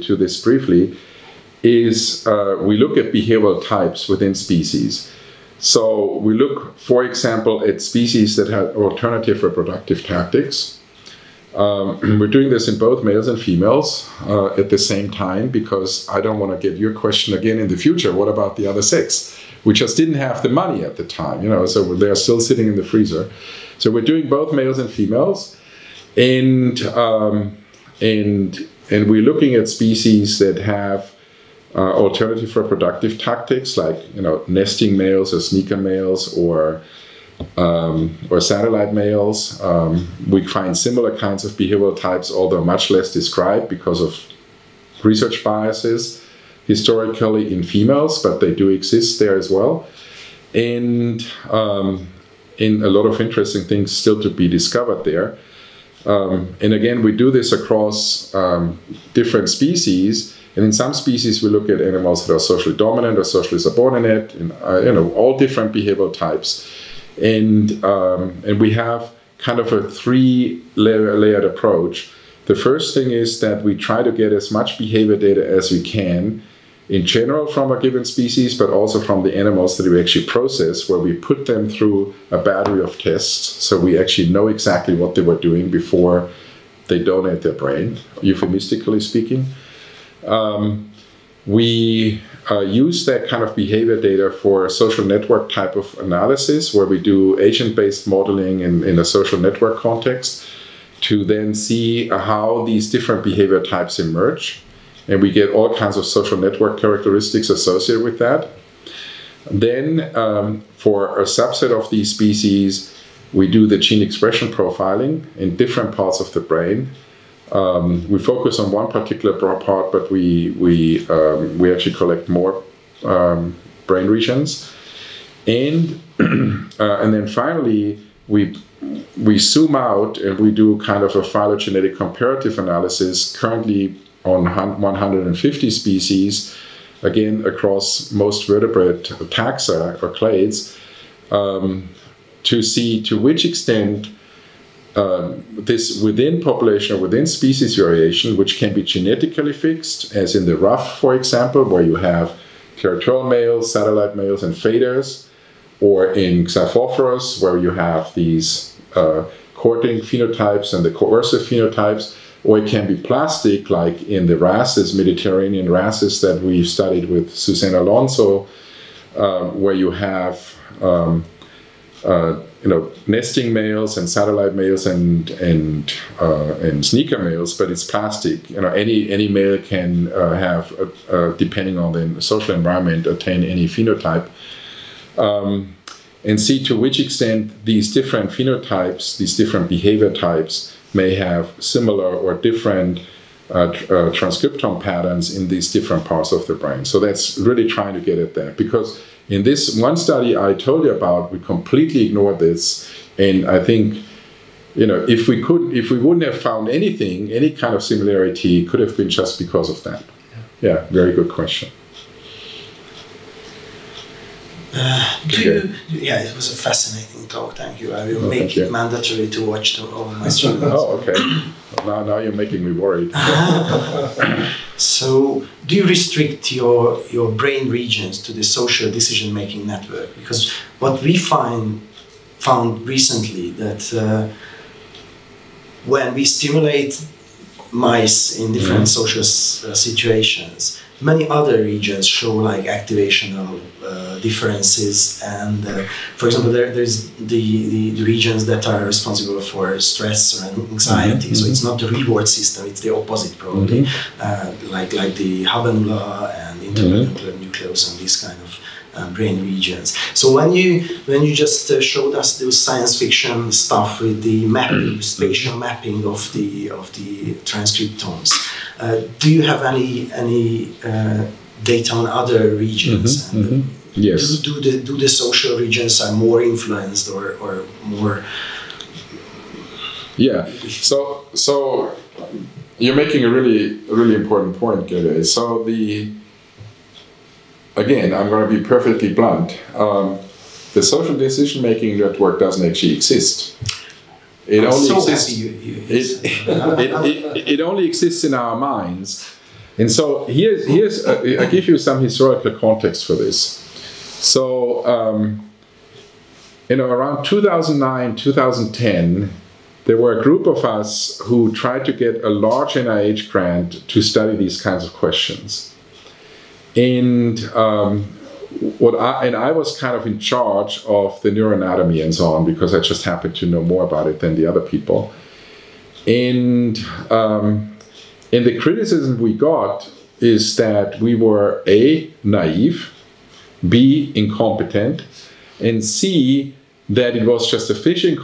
is we look at behavioral types within species. So we look, for example, at species that have alternative reproductive tactics. We're doing this in both males and females at the same time, because I don't want to get your question again in the future. What about the other six? We just didn't have the money at the time, so they're still sitting in the freezer. So we're doing both males and females, and we're looking at species that have alternative reproductive tactics, like nesting males or sneaker males or satellite males. We find similar kinds of behavioral types, although much less described because of research biases historically in females, but they do exist there as well. And in a lot of interesting things still to be discovered there. And again, we do this across different species. And in some species, we look at animals that are socially dominant or socially subordinate, and all different behavioral types. And we have kind of a three-layered approach. The first thing is that we try to get as much behavior data as we can, in general from a given species, but also from the animals that we actually process, where we put them through a battery of tests, so we actually know exactly what they were doing before they donate their brain, euphemistically speaking. We use that kind of behavior data for social network type of analysis, where we do agent-based modeling in a social network context to then see how these different behavior types emerge. And we get all kinds of social network characteristics associated with that. Then for a subset of these species, we do the gene expression profiling in different parts of the brain. We focus on one particular part, but we actually collect more brain regions. And then finally, we zoom out and we do kind of a phylogenetic comparative analysis, currently on 150 species, again, across most vertebrate taxa or clades, to see to which extent this within population or within species variation, which can be genetically fixed, as in the rough, for example, where you have territorial males, satellite males, and faders, or in Xiphophorus, where you have these courting phenotypes and the coercive phenotypes, or it can be plastic, like in the wrasses, Mediterranean wrasses that we've studied with Suzanne Alonso, where you have nesting males and satellite males and sneaker males, but it's plastic. Any male can have, depending on the social environment, attain any phenotype. And see to which extent these different phenotypes, these different behavior types, may have similar or different transcriptome patterns in these different parts of the brain. So that's really trying to get at that, because in this one study I told you about, we completely ignored this, and I think, if we wouldn't have found anything, any kind of similarity, it could have been just because of that. Yeah, very good question. It was a fascinating talk. Thank you. I will make it mandatory to watch all my students. Oh, okay. Well, now you're making me worried. So, do you restrict your brain regions to the social decision-making network? Because what we found recently that when we stimulate mice in different social situations, many other regions show like activational differences, and for example, there's the regions that are responsible for stress or anxiety. So it's not the reward system; it's the opposite probably, like the habenula and internuclear nucleus and these kind of brain regions. So when you just showed us those science fiction stuff with the mapping, spatial mapping of the transcriptomes, do you have any data on other regions? Yes. Do the social regions are more influenced or more? Yeah. So you're making a really important point, Gede. So again, I'm going to be perfectly blunt. The social decision-making network doesn't actually exist. It only exists in our minds. And so here's I give you some historical context for this. So around 2009, 2010, there were a group of us who tried to get a large NIH grant to study these kinds of questions. And I was kind of in charge of the neuroanatomy and so on, because I just happened to know more about it than the other people. And the criticism we got is that we were A, naive, B, incompetent, and C, that it was just a fishing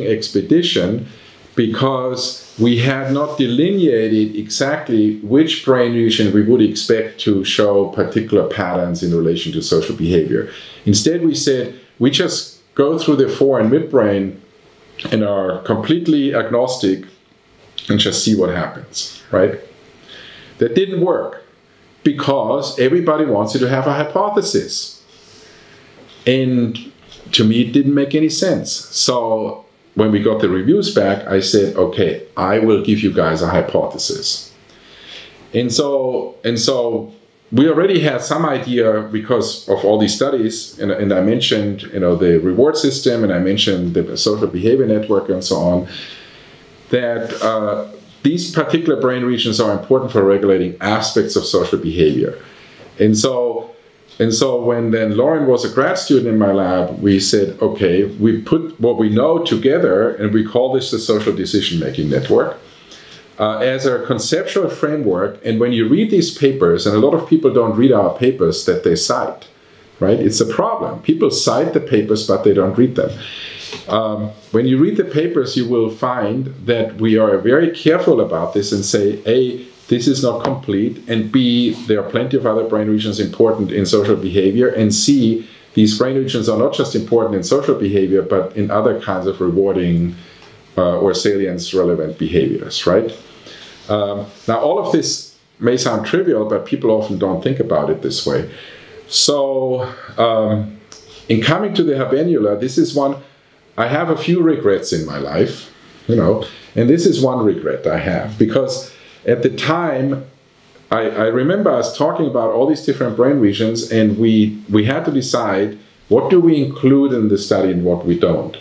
expedition because we had not delineated exactly which brain region we would expect to show particular patterns in relation to social behavior. Instead, we said, we just go through the fore and midbrain and are completely agnostic and just see what happens, right? That didn't work because everybody wants you to have a hypothesis. And to me, it didn't make any sense. So when we got the reviews back, I said, okay, I will give you guys a hypothesis. And so we already had some idea because of all these studies, and I mentioned, the reward system, and I mentioned the social behavior network and so on, that these particular brain regions are important for regulating aspects of social behavior. And so when then Lauren was a grad student in my lab, we said, okay, we put what we know together, and we call this the social decision-making network, as a conceptual framework. And when you read these papers, and a lot of people don't read our papers that they cite, right? It's a problem. People cite the papers, but they don't read them. When you read the papers, you will find that we are very careful about this and say, A, this is not complete, and B, there are plenty of other brain regions important in social behavior, and C, these brain regions are not just important in social behavior, but in other kinds of rewarding or salience-relevant behaviors, right? Now, all of this may sound trivial, but people often don't think about it this way. So in coming to the habenula, this is one, I have a few regrets in my life, you know, and this is one regret I have, because at the time, I remember us talking about all these different brain regions, and we had to decide what do we include in the study and what we don't.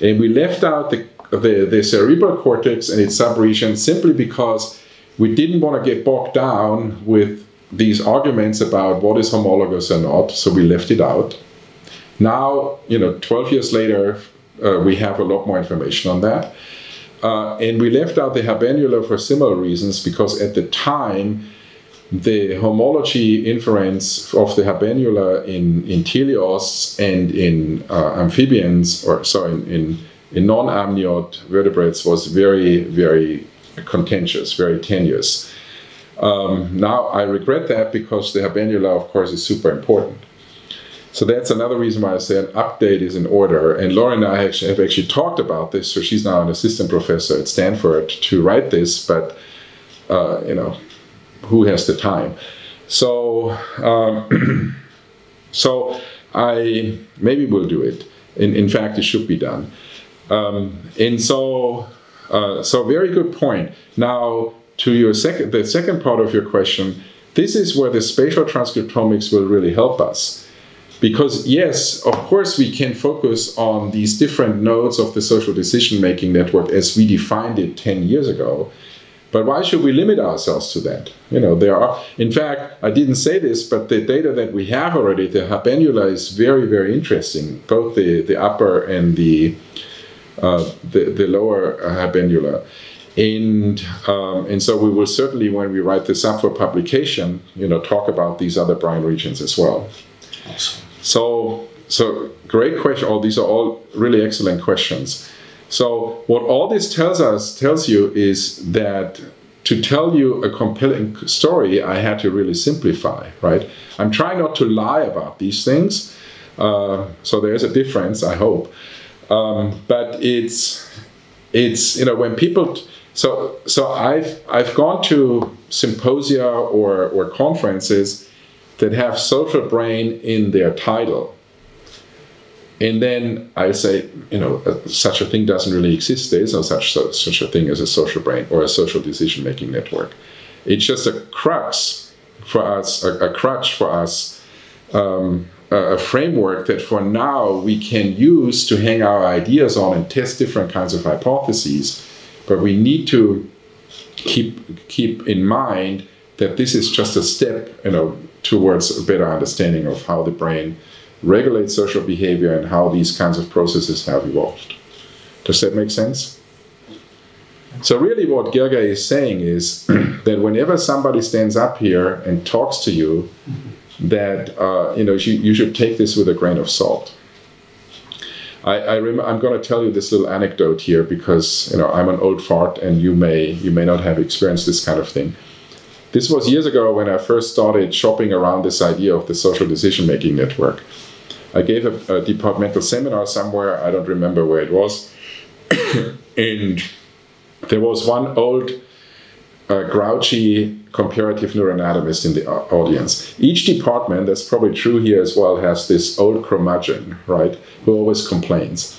And we left out the cerebral cortex and its subregion simply because we didn't want to get bogged down with these arguments about what is homologous or not, so we left it out. Now, you know, 12 years later, we have a lot more information on that. And we left out the habenula for similar reasons, because at the time, the homology inference of the habenula in teleosts and in amphibians, or sorry, in non-amniote vertebrates was very, very contentious, very tenuous. Now I regret that, because the habenula, of course, is super important. So that's another reason why I say an update is in order. And Laura and I have actually talked about this, so she's now an assistant professor at Stanford to write this, but you know, who has the time? So, so maybe we'll do it. In fact, it should be done. And so very good point. Now, to the second part of your question, this is where the spatial transcriptomics will really help us. Because yes, of course, we can focus on these different nodes of the social decision-making network as we defined it 10 years ago. But why should we limit ourselves to that? You know, there are, in fact, I didn't say this, but the data that we have already, the habenula is very, very interesting, both the upper and the lower habenula. And so we will certainly, when we write this up for publication, you know, talk about these other brain regions as well. Awesome. So great question. These are all really excellent questions. So what all this tells you is that to tell you a compelling story, I had to really simplify, right? I'm trying not to lie about these things. So there's a difference, I hope. But it's you know, when people, so I've gone to symposia or conferences that have social brain in their title. And then I say, you know, such a thing doesn't really exist. There is no such a thing as a social brain or a social decision-making network. It's just a crux for us, a crutch for us, a framework that for now we can use to hang our ideas on and test different kinds of hypotheses. But we need to keep in mind that this is just a step, you know, towards a better understanding of how the brain regulates social behavior and how these kinds of processes have evolved. Does that make sense? So really what Gergely is saying is that whenever somebody stands up here and talks to you, that you know, you should take this with a grain of salt. I'm going to tell you this little anecdote here because, you know, I'm an old fart and you may not have experienced this kind of thing. This was years ago when I first started shopping around this idea of the social decision-making network. I gave a departmental seminar somewhere, I don't remember where it was, and there was one old grouchy comparative neuroanatomist in the audience. Each department, that's probably true here as well, has this old curmudgeon, right, who always complains.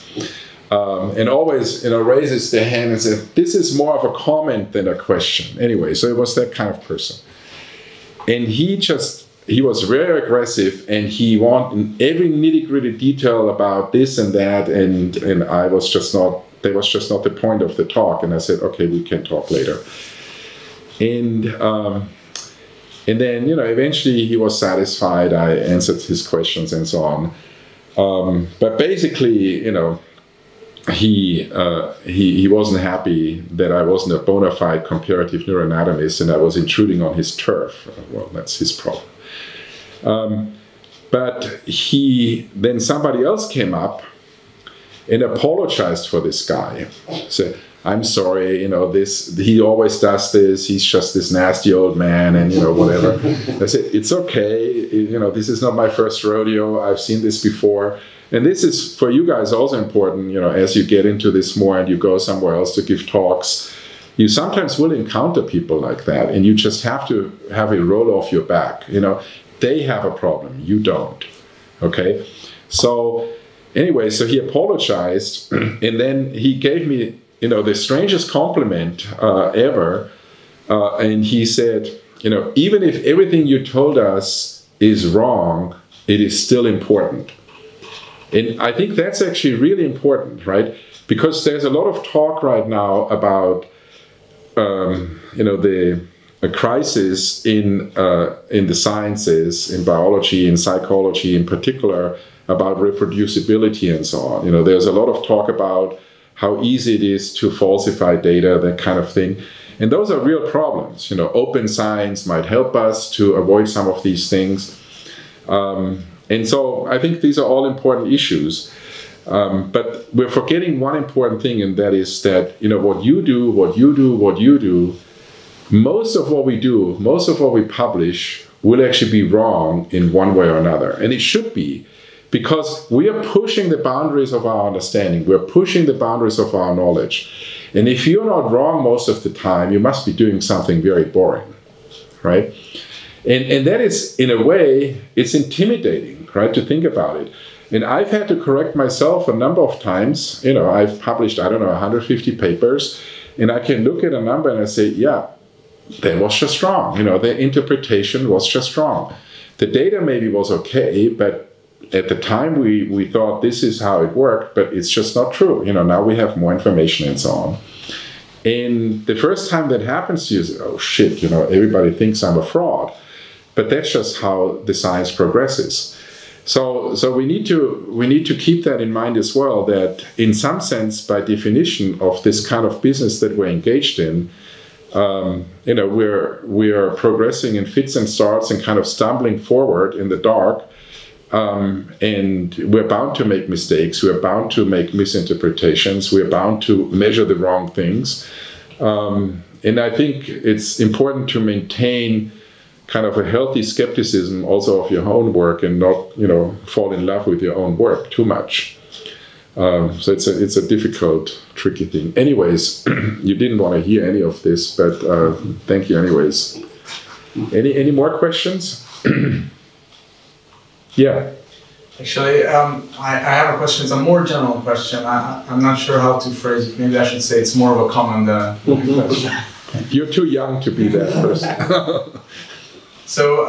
And always, you know, raises their hand and says, this is more of a comment than a question. Anyway, so it was that kind of person. And he was very aggressive, and he wanted every nitty-gritty detail about this and that, and that was just not the point of the talk. And I said, okay, we can talk later. And then, you know, eventually he was satisfied. I answered his questions and so on. But basically, you know, he wasn't happy that I wasn't a bona fide comparative neuroanatomist and I was intruding on his turf. Well, that's his problem. But then somebody else came up and apologized for this guy. Said, I'm sorry, you know, he always does this, he's just this nasty old man, and, you know, whatever. I said, it's okay, you know, this is not my first rodeo, I've seen this before. And this is, for you guys, also important, you know, as you get into this more and you go somewhere else to give talks, you sometimes will encounter people like that, and you just have to have it roll off your back. You know, they have a problem, you don't. Okay? So anyway, so he apologized, and then he gave me, you know, the strangest compliment ever, and he said, you know, even if everything you told us is wrong, it is still important. And I think that's actually really important, right? Because there's a lot of talk right now about, you know, a crisis in the sciences, in biology, in psychology in particular, about reproducibility and so on. You know, there's a lot of talk about how easy it is to falsify data, that kind of thing. And those are real problems. You know, open science might help us to avoid some of these things. And so I think these are all important issues. But we're forgetting one important thing, and that is that, you know, what you do, most of what we do, most of what we publish will actually be wrong in one way or another. And it should be, because we are pushing the boundaries of our understanding. We're pushing the boundaries of our knowledge. And if you're not wrong most of the time, you must be doing something very boring, right? And that is, in a way, it's intimidating, right, to think about it. And I've had to correct myself a number of times. You know, I've published, I don't know, 150 papers, and I can look at a number and I say, yeah, that was just wrong. You know, the interpretation was just wrong. The data maybe was okay, but at the time we thought this is how it worked, but it's just not true. You know, now we have more information and so on. And the first time that happens to you, you say, oh shit, you know, everybody thinks I'm a fraud. But that's just how the science progresses. So we need to keep that in mind as well, that in some sense, by definition of this kind of business that we're engaged in, you know, we are progressing in fits and starts and kind of stumbling forward in the dark, and we're bound to make mistakes. We're bound to make misinterpretations. We're bound to measure the wrong things, and I think it's important to maintain kind of a healthy skepticism also of your own work, and not, you know, fall in love with your own work too much. So it's a difficult, tricky thing. Anyways, you didn't want to hear any of this, but thank you anyways. Any more questions? Yeah. Actually, I have a question. It's a more general question. I'm not sure how to phrase it. Maybe I should say it's more of a comment than a question. You're too young to be that person. So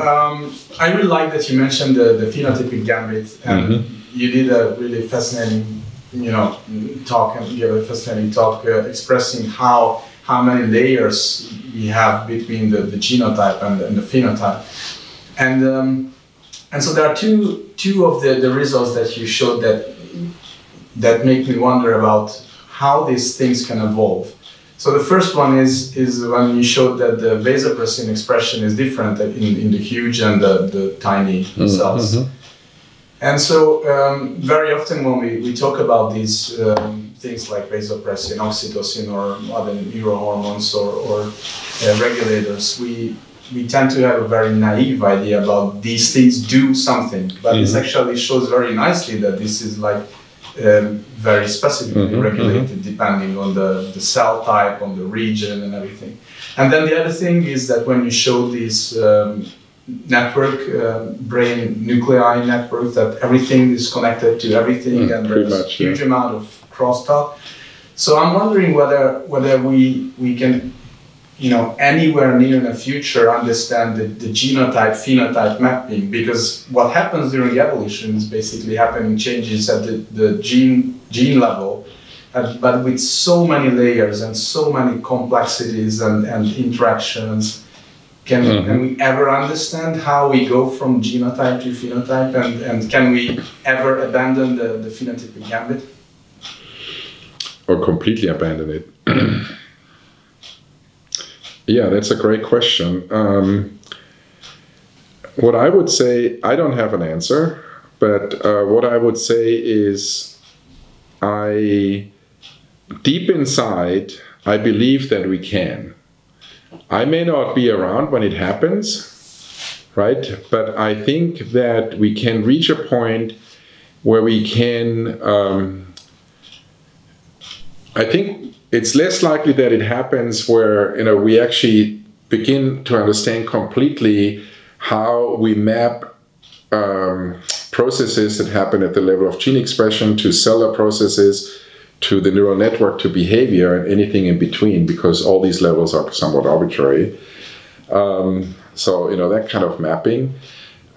I really like that you mentioned the phenotypic gambit, and you did a really fascinating, you know, talk, and you gave a fascinating talk expressing how many layers we have between the genotype and the phenotype, and so there are two of the results that you showed that make me wonder about how these things can evolve. So the first one is when you showed that the vasopressin expression is different in the huge and the tiny cells. And so very often when we talk about these things like vasopressin, oxytocin, or other neurohormones or regulators, we tend to have a very naive idea about these things do something, but this actually shows very nicely that this is like very specifically regulated depending on the cell type, on the region and everything. And then the other thing is that when you show these network, brain nuclei network, that everything is connected to everything, and there's a huge amount of crosstalk. So I'm wondering whether we can, you know, anywhere near in the future understand the genotype-phenotype mapping, because what happens during evolution is basically happening changes at the gene level, but with so many layers and so many complexities and interactions. Can we ever understand how we go from genotype to phenotype, and can we ever abandon the phenotypic gambit? Or completely abandon it? Yeah, that's a great question. What I would say, I don't have an answer, but what I would say is deep inside, I believe that we can. I may not be around when it happens, right? But I think that we can reach a point where we can, I think it's less likely that it happens where, you know, we actually begin to understand completely how we map processes that happen at the level of gene expression to cellular processes, to the neural network, to behavior, and anything in between, because all these levels are somewhat arbitrary. So, you know, that kind of mapping.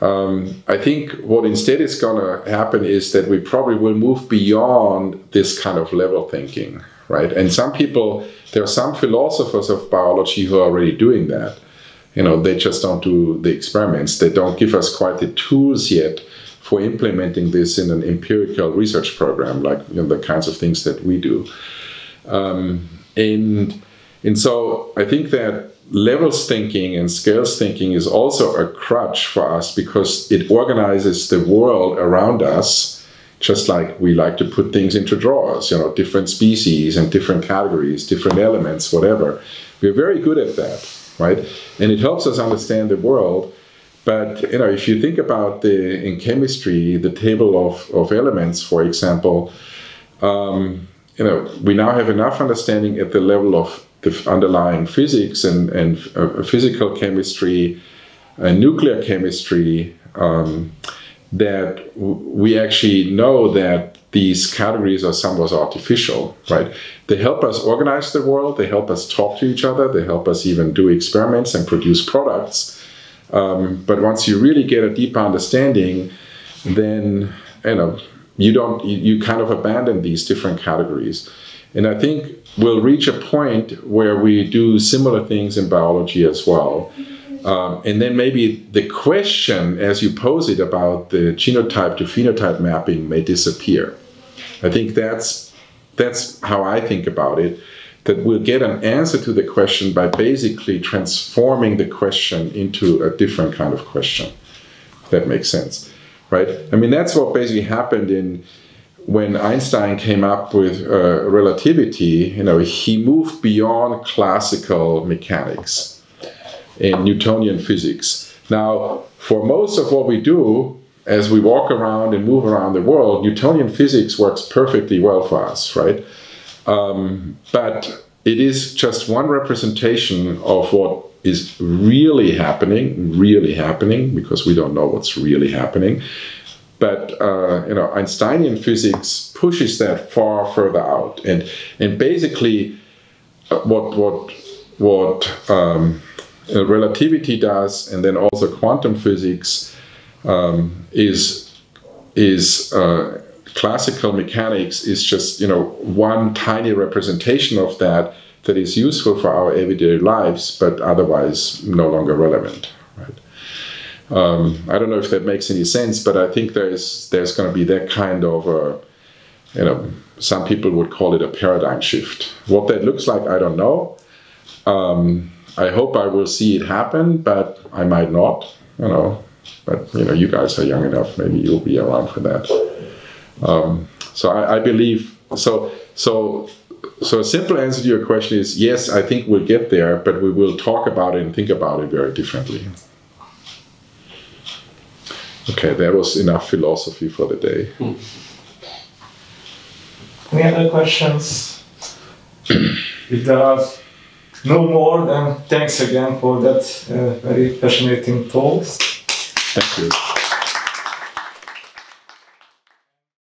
I think what instead is going to happen is that we probably will move beyond this kind of level thinking, right? And some people, there are some philosophers of biology who are already doing that. You know, they just don't do the experiments. They don't give us quite the tools yet for implementing this in an empirical research program, like, you know, the kinds of things that we do. And so I think that levels thinking and scales thinking is also a crutch for us, because it organizes the world around us, just like we like to put things into drawers, you know, different species and different categories, different elements, whatever. We're very good at that, right? And it helps us understand the world. But, you know, if you think about in chemistry, the table of elements, for example, you know, we now have enough understanding at the level of the underlying physics and physical chemistry and nuclear chemistry, that we actually know that these categories are somewhat artificial, right? They help us organize the world, they help us talk to each other, they help us even do experiments and produce products. But once you really get a deeper understanding, then, you know, you kind of abandon these different categories. And I think we'll reach a point where we do similar things in biology as well. And then maybe the question, as you pose it, about the genotype to phenotype mapping may disappear. I think that's how I think about it, that we'll get an answer to the question by basically transforming the question into a different kind of question, if that makes sense, right? I mean, that's what basically happened when Einstein came up with relativity. You know, he moved beyond classical mechanics and Newtonian physics. Now, for most of what we do, as we walk around and move around the world, Newtonian physics works perfectly well for us, right? But it is just one representation of what is really happening, because we don't know what's really happening. But you know, Einsteinian physics pushes that far further out, and basically, what relativity does, and then also quantum physics, is classical mechanics is just, you know, one tiny representation of that is useful for our everyday lives, but otherwise no longer relevant, right? I don't know if that makes any sense, but I think there's going to be that kind of, you know, some people would call it a paradigm shift. What that looks like, I don't know. I hope I will see it happen, but I might not, you know. But, you know, you guys are young enough, maybe you'll be around for that. So I believe, so a simple answer to your question is, yes, I think we'll get there, but we will talk about it and think about it very differently. Okay, that was enough philosophy for the day. Any other questions? If there are no more, then thanks again for that very fascinating talks. Thank you.